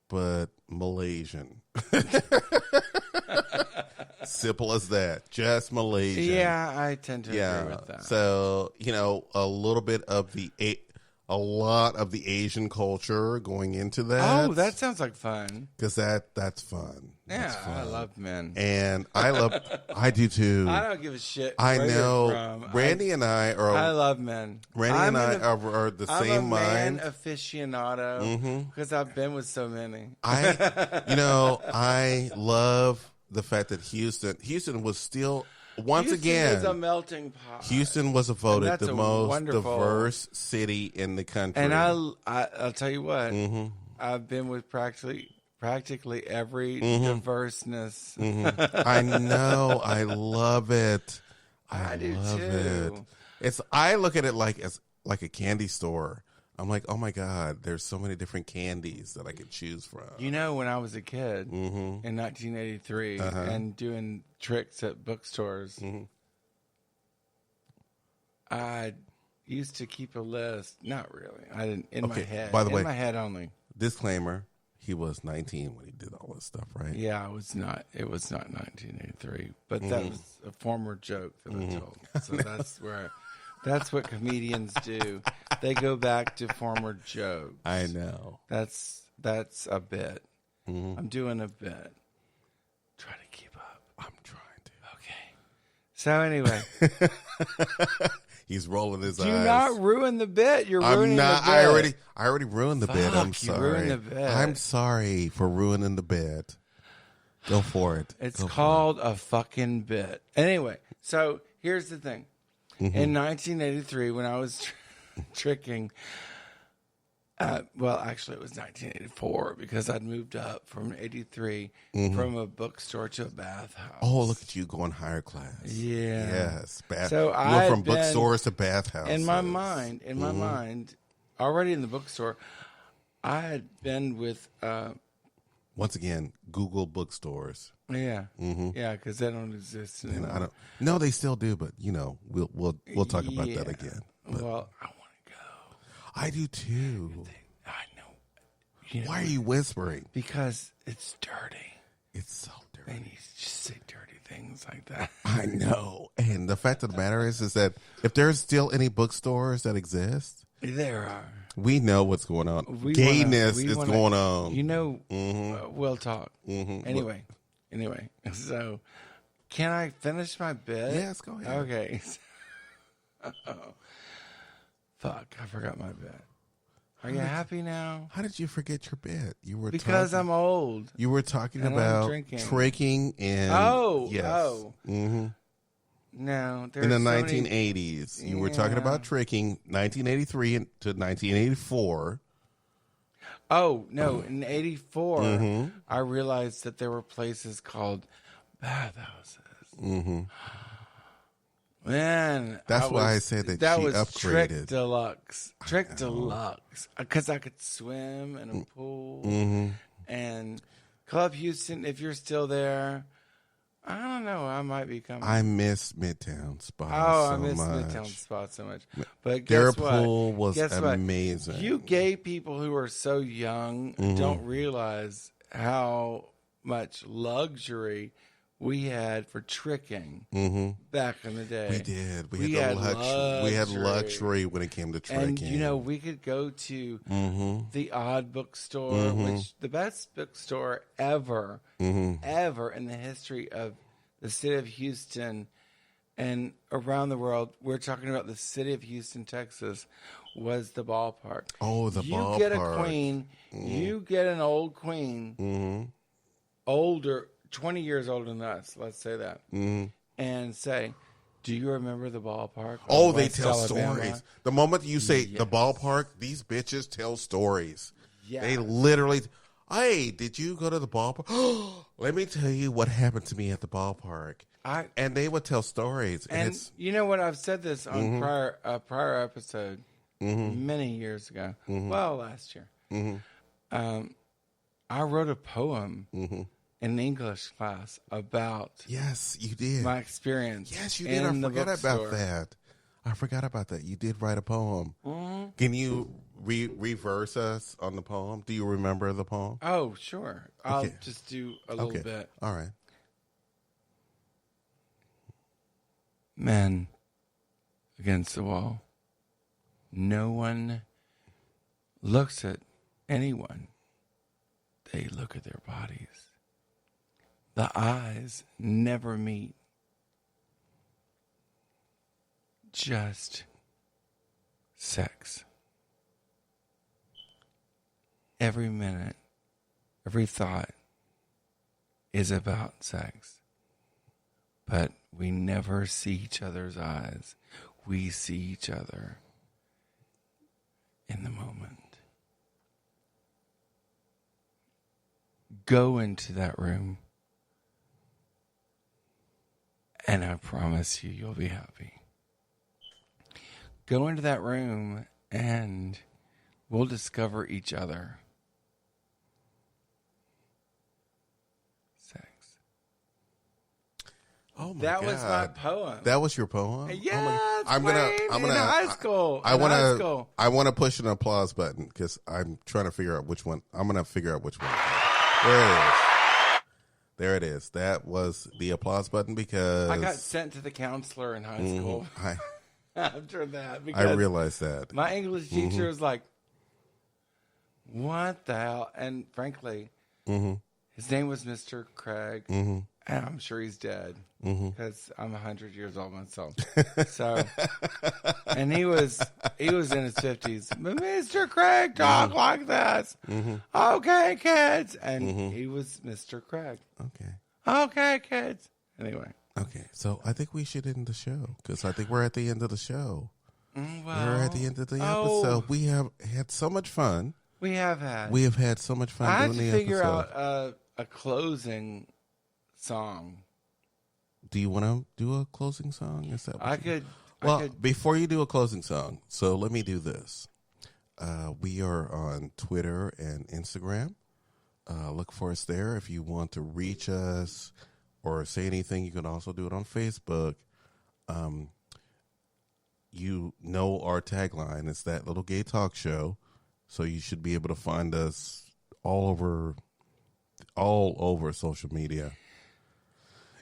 but Malaysian. Simple as that. Just Malaysian. Yeah, I tend to agree with that. So, a little bit of a lot of the Asian culture going into that. Oh, that sounds like fun. Because that's fun. Yeah, That's fun. I love men. And I do too. I don't give a shit. I where know. you're from. Randy and I are. I love men. Randy and I are the I'm same a man mind. aficionado because I've been with so many. I love the fact that Houston was still Houston again is a melting pot. Houston was voted that's the a most wonderful- diverse city in the country. And I'll tell you what, I've been with practically every diverseness. I know. I love it. I do love too. it. I look at it as like a candy store. I'm like, oh my God, there's so many different candies that I could choose from. You know, when I was a kid in 1983 and doing tricks at bookstores, I used to keep a list. Not really. I didn't in my head. By the way, in my head only. Disclaimer: he was 19 when he did all this stuff, right? Yeah, it was not 1983, but that was a former joke that I told. So that's what comedians do. They go back to former jokes. I know. That's a bit. I'm doing a bit. Try to keep up. I'm trying to. Okay. So anyway, he's rolling his eyes. do not ruin the bit. You're ruining I'm not. the bit. I already ruined the bit. I'm You sorry. ruined the bit. I'm sorry for ruining the bit. Go for it. It's called a fucking bit. Anyway, so here's the thing. In 1983, when I was tricking, well, actually, it was 1984 because I'd moved up from 83 from a bookstore to a bathhouse. Oh, look at you going higher class. Yeah. Yes. So you went I'd from been- bookstores to bathhouses. In my mind, already in the bookstore, I had been with, Once again, Google bookstores. yeah, because they don't exist And anymore. I don't. No, they still do, but we'll talk about that again. But Well, I want to go. I do too. I know. You know. Why are you whispering? Because it's dirty. It's so dirty. And you just say dirty things like that. I know. And the fact of the matter is that if there's still any bookstores that exist, There are. we know what's going on. We Gayness wanna- is going on. You know, we'll talk. Anyway, so can I finish my bit? Yes, go ahead. Okay. Fuck, I forgot my bit. Are you happy now? How did you forget your bit? You were Because talking, I'm old. you were talking and I'm about drinking. tricking in Oh, yes. oh. hmm No, in the there's so many- 1980s. You were talking Yeah. about tricking 1983 to 1984. Oh, no. In 84, I realized that there were places called bathhouses. Man. That's why I said that she was Trick upgraded. Deluxe. Trick Deluxe. Because I could swim in a pool. And Club Houston, if you're still there, I don't know. I might be coming. I miss Midtown Spa I so miss much. Midtown Spot so much. But Their guess what? pool was Guess what? amazing. You gay people who are so young don't realize how much luxury we had for tricking back in the day. We did. We We had had luxury. luxury when it came to tricking. And we could go to the Odd Bookstore, which the best bookstore ever, ever in the history of the city of Houston and around the world. We're talking about the city of Houston, Texas, was the Ballpark. Oh, the you Ballpark. get a queen, you get an old queen, older, 20 years older than us, let's say that, and say, do you remember the Ballpark? Oh, of they West tell Alabama? stories. The moment you say the Yes. ballpark, these bitches tell stories. Yeah. They literally, hey, did you go to the ballpark? Let me tell you what happened to me at the ballpark. And they would tell stories. And, And it's, you know what? I've said this on prior episode many years ago. Well, last year. I wrote a poem in English class about yes, you did. my experience. Yes, you did. I in the forgot bookstore. about that. I forgot about that. You did write a poem. Mm-hmm. Can you reverse us on the poem? Do you remember the poem? Oh, sure. I'll Okay. just do a little bit. All right. Men against the wall. No one looks at anyone. They look at their bodies. The eyes never meet. Just sex. Every minute, every thought is about sex. But we never see each other's eyes. We see each other in the moment. Go into that room, and I promise you, you'll be happy. Go into that room, and we'll discover each other. Sex. Oh my That God. was my poem. That was your poem? Yeah, Oh it's in high school. I high school. want to push an applause button because I'm trying to figure out which one. I'm going to figure out which one. There it is. There it is. That was the applause button because I got sent to the counselor in high school after that. I Because realized that. my English teacher was like, what the hell? And frankly, his name was Mr. Craig. And I'm sure he's dead because I'm 100 years old myself. So, and he was in his 50s. Mr. Craig, talk like this. Okay, kids. And he was Mr. Craig. Okay, kids. Anyway. Okay, so I think we should end the show because I think we're at the end of the show. Well, We're at the end of the episode. We have had so much fun. We have had. We have had so much fun I doing have to the figure episode. out a closing song. Do you want to do a closing song? Is that what I you- could. Well, before you do a closing song, so let me do this. We are on Twitter and Instagram. Look for us there. If you want to reach us or say anything, you can also do it on Facebook. You know our tagline is that little gay talk show, so you should be able to find us all over social media.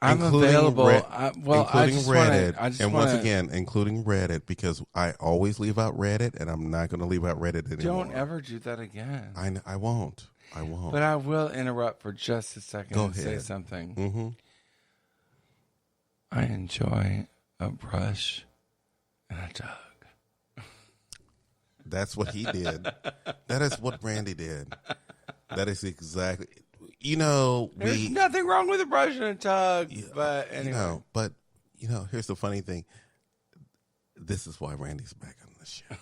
I'm including available. including Reddit, once again, including Reddit, because I always leave out Reddit, and I'm not going to leave out Reddit anymore. Don't ever do that again. I won't. I won't. But I will interrupt for just a second Go and say ahead. something. Mm-hmm. I enjoy a brush and a tug. That's what he did. That is what Randy did. That is exactly. There's nothing wrong with a brush and a tug, but anyway. Here's the funny thing. This is why Randy's back on the show.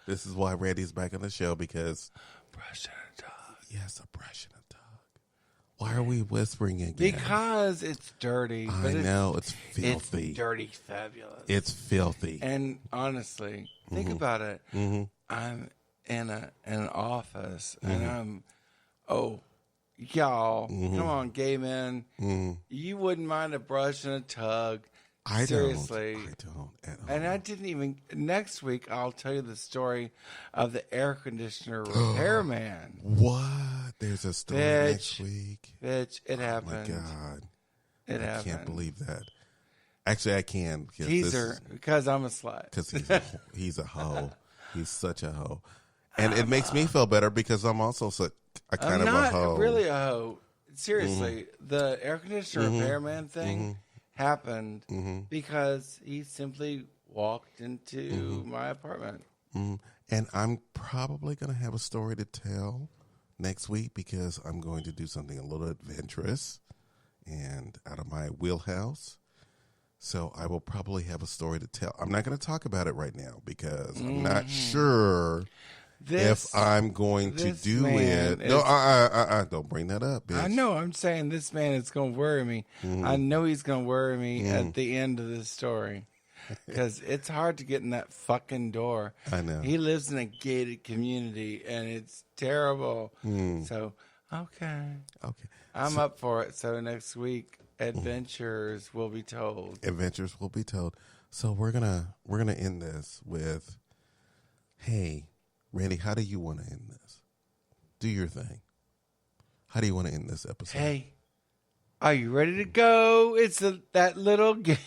This is why Randy's back on the show, because Brush and a tug. yes, a brush and a tug. Why are we whispering again? Because it's dirty. I know it's filthy. It's dirty fabulous. It's filthy. And honestly, think about it. I'm in an office, and I'm, y'all, come on, gay men, you wouldn't mind a brush and a tug. Seriously. I don't at all. And I didn't even. Next week, I'll tell you the story of the air conditioner repairman. What? There's a story next week. Bitch, it happened. Oh my God. It I happened. can't believe that. Actually, I can. Teaser, because I'm a slut. Because he's a hoe. He's such a hoe. And it makes me feel better because I'm also a kind I'm of not a hoe. really a hoe. Seriously, the air conditioner repairman thing happened because he simply walked into my apartment. And I'm probably going to have a story to tell next week because I'm going to do something a little adventurous and out of my wheelhouse. So I will probably have a story to tell. I'm not going to talk about it right now because I'm not sure if I'm going to do it. No, don't bring that up, bitch. I know. I'm saying this man is going to worry me. I know he's going to worry me at the end of this story because it's hard to get in that fucking door. I know. He lives in a gated community and it's terrible. So, okay. Okay. I'm up for it. So next week, adventures will be told. Adventures will be told. So we're gonna end this with, hey, Randy, how do you want to end this? Do your thing. How do you want to end this episode? Hey, are you ready to go? It's that little gay.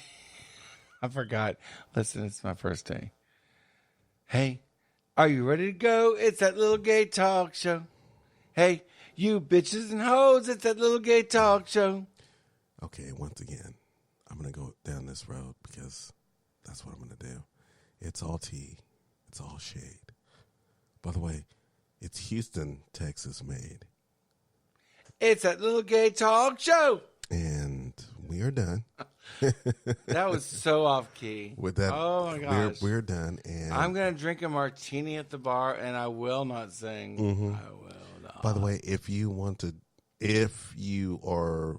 I forgot. Listen, it's my first day. Hey, are you ready to go? It's that little gay talk show. Hey, you bitches and hoes, it's that little gay talk show. Okay, once again, I'm going to go down this road because that's what I'm going to do. It's all tea. It's all shade. By the way, it's Houston, Texas made. It's that little gay talk show. And we are done. That was so off key. With that, oh my gosh, we're done. And I'm gonna drink a martini at the bar, and I will not sing. Mm-hmm. I will not. By the way, if you are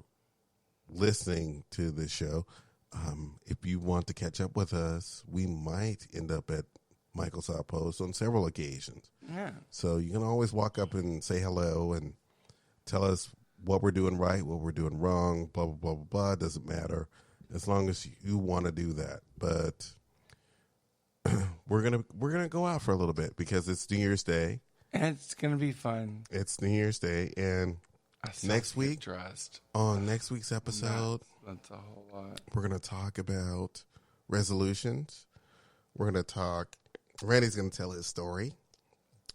listening to this show, if you want to catch up with us, we might end up at Michael's Outpost on several occasions. Yeah. So you can always walk up and say hello and tell us what we're doing right, what we're doing wrong, blah, blah, blah, blah, blah. Doesn't matter as long as you want to do that. But we're gonna go out for a little bit because it's New Year's Day. And it's gonna be fun. It's New Year's Day, and next week, dressed. on next week's episode, that's a whole lot. we're gonna talk about resolutions. We're gonna talk. Randy's gonna tell his story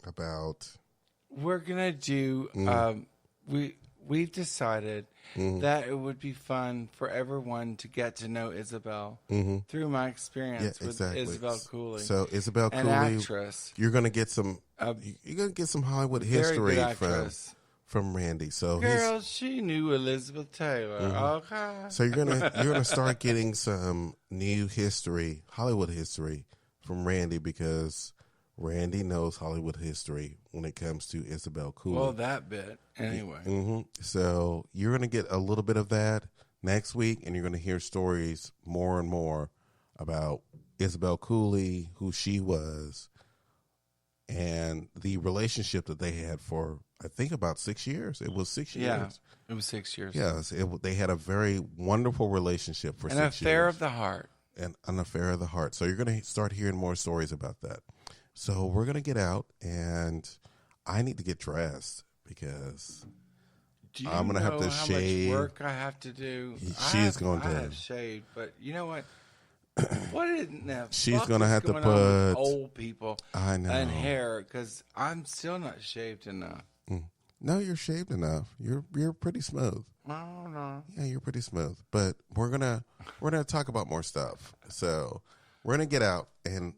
about. We're gonna do. We've decided that it would be fun for everyone to get to know Isabel through my experience with Isabel Cooley. So Isabel an Cooley, actress. You're gonna get some. You're gonna get some Hollywood Very history good actress. from Randy. So Girl, she knew Elizabeth Taylor. Okay. So you're gonna start getting some new history, Hollywood history from Randy because Randy knows Hollywood history when it comes to Isabel Cooley. Well, that bit anyway. So you're gonna get a little bit of that next week, and you're gonna hear stories more and more about Isabel Cooley, who she was, and the relationship that they had for I think about 6 years. It was 6 years. Yeah, it was 6 years. Yes, they had a very wonderful relationship for 6 years. An affair of the heart. And an affair of the heart. So you're going to start hearing more stories about that. So we're going to get out, and I need to get dressed because I'm going to have to shave. Much work I have to do? She's going to. I have shaved, but you know what? What isn't that? She's going to have to put old people. I know. And hair because I'm still not shaved enough. No, you're shaved enough. You're pretty smooth. I don't know. Yeah, you're pretty smooth. But we're gonna talk about more stuff. So we're gonna get out, and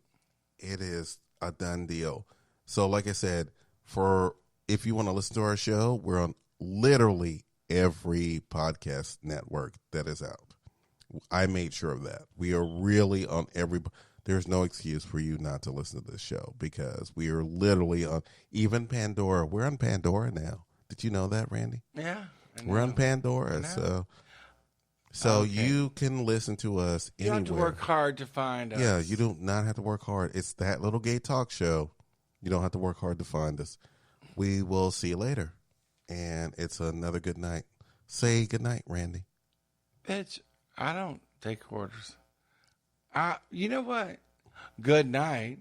it is a done deal. So, like I said, if you want to listen to our show, we're on literally every podcast network that is out. I made sure of that. We are really on every. There's no excuse for you not to listen to this show because we are literally on even Pandora. We're on Pandora now. Did you know that, Randy? Yeah. We're on Pandora, so okay. You can listen to us anywhere. You don't have to work hard to find us. Yeah, you do not have to work hard. It's that little gay talk show. You don't have to work hard to find us. We will see you later, and it's another good night. Say good night, Randy. Bitch, I don't take orders. You know what? Good night.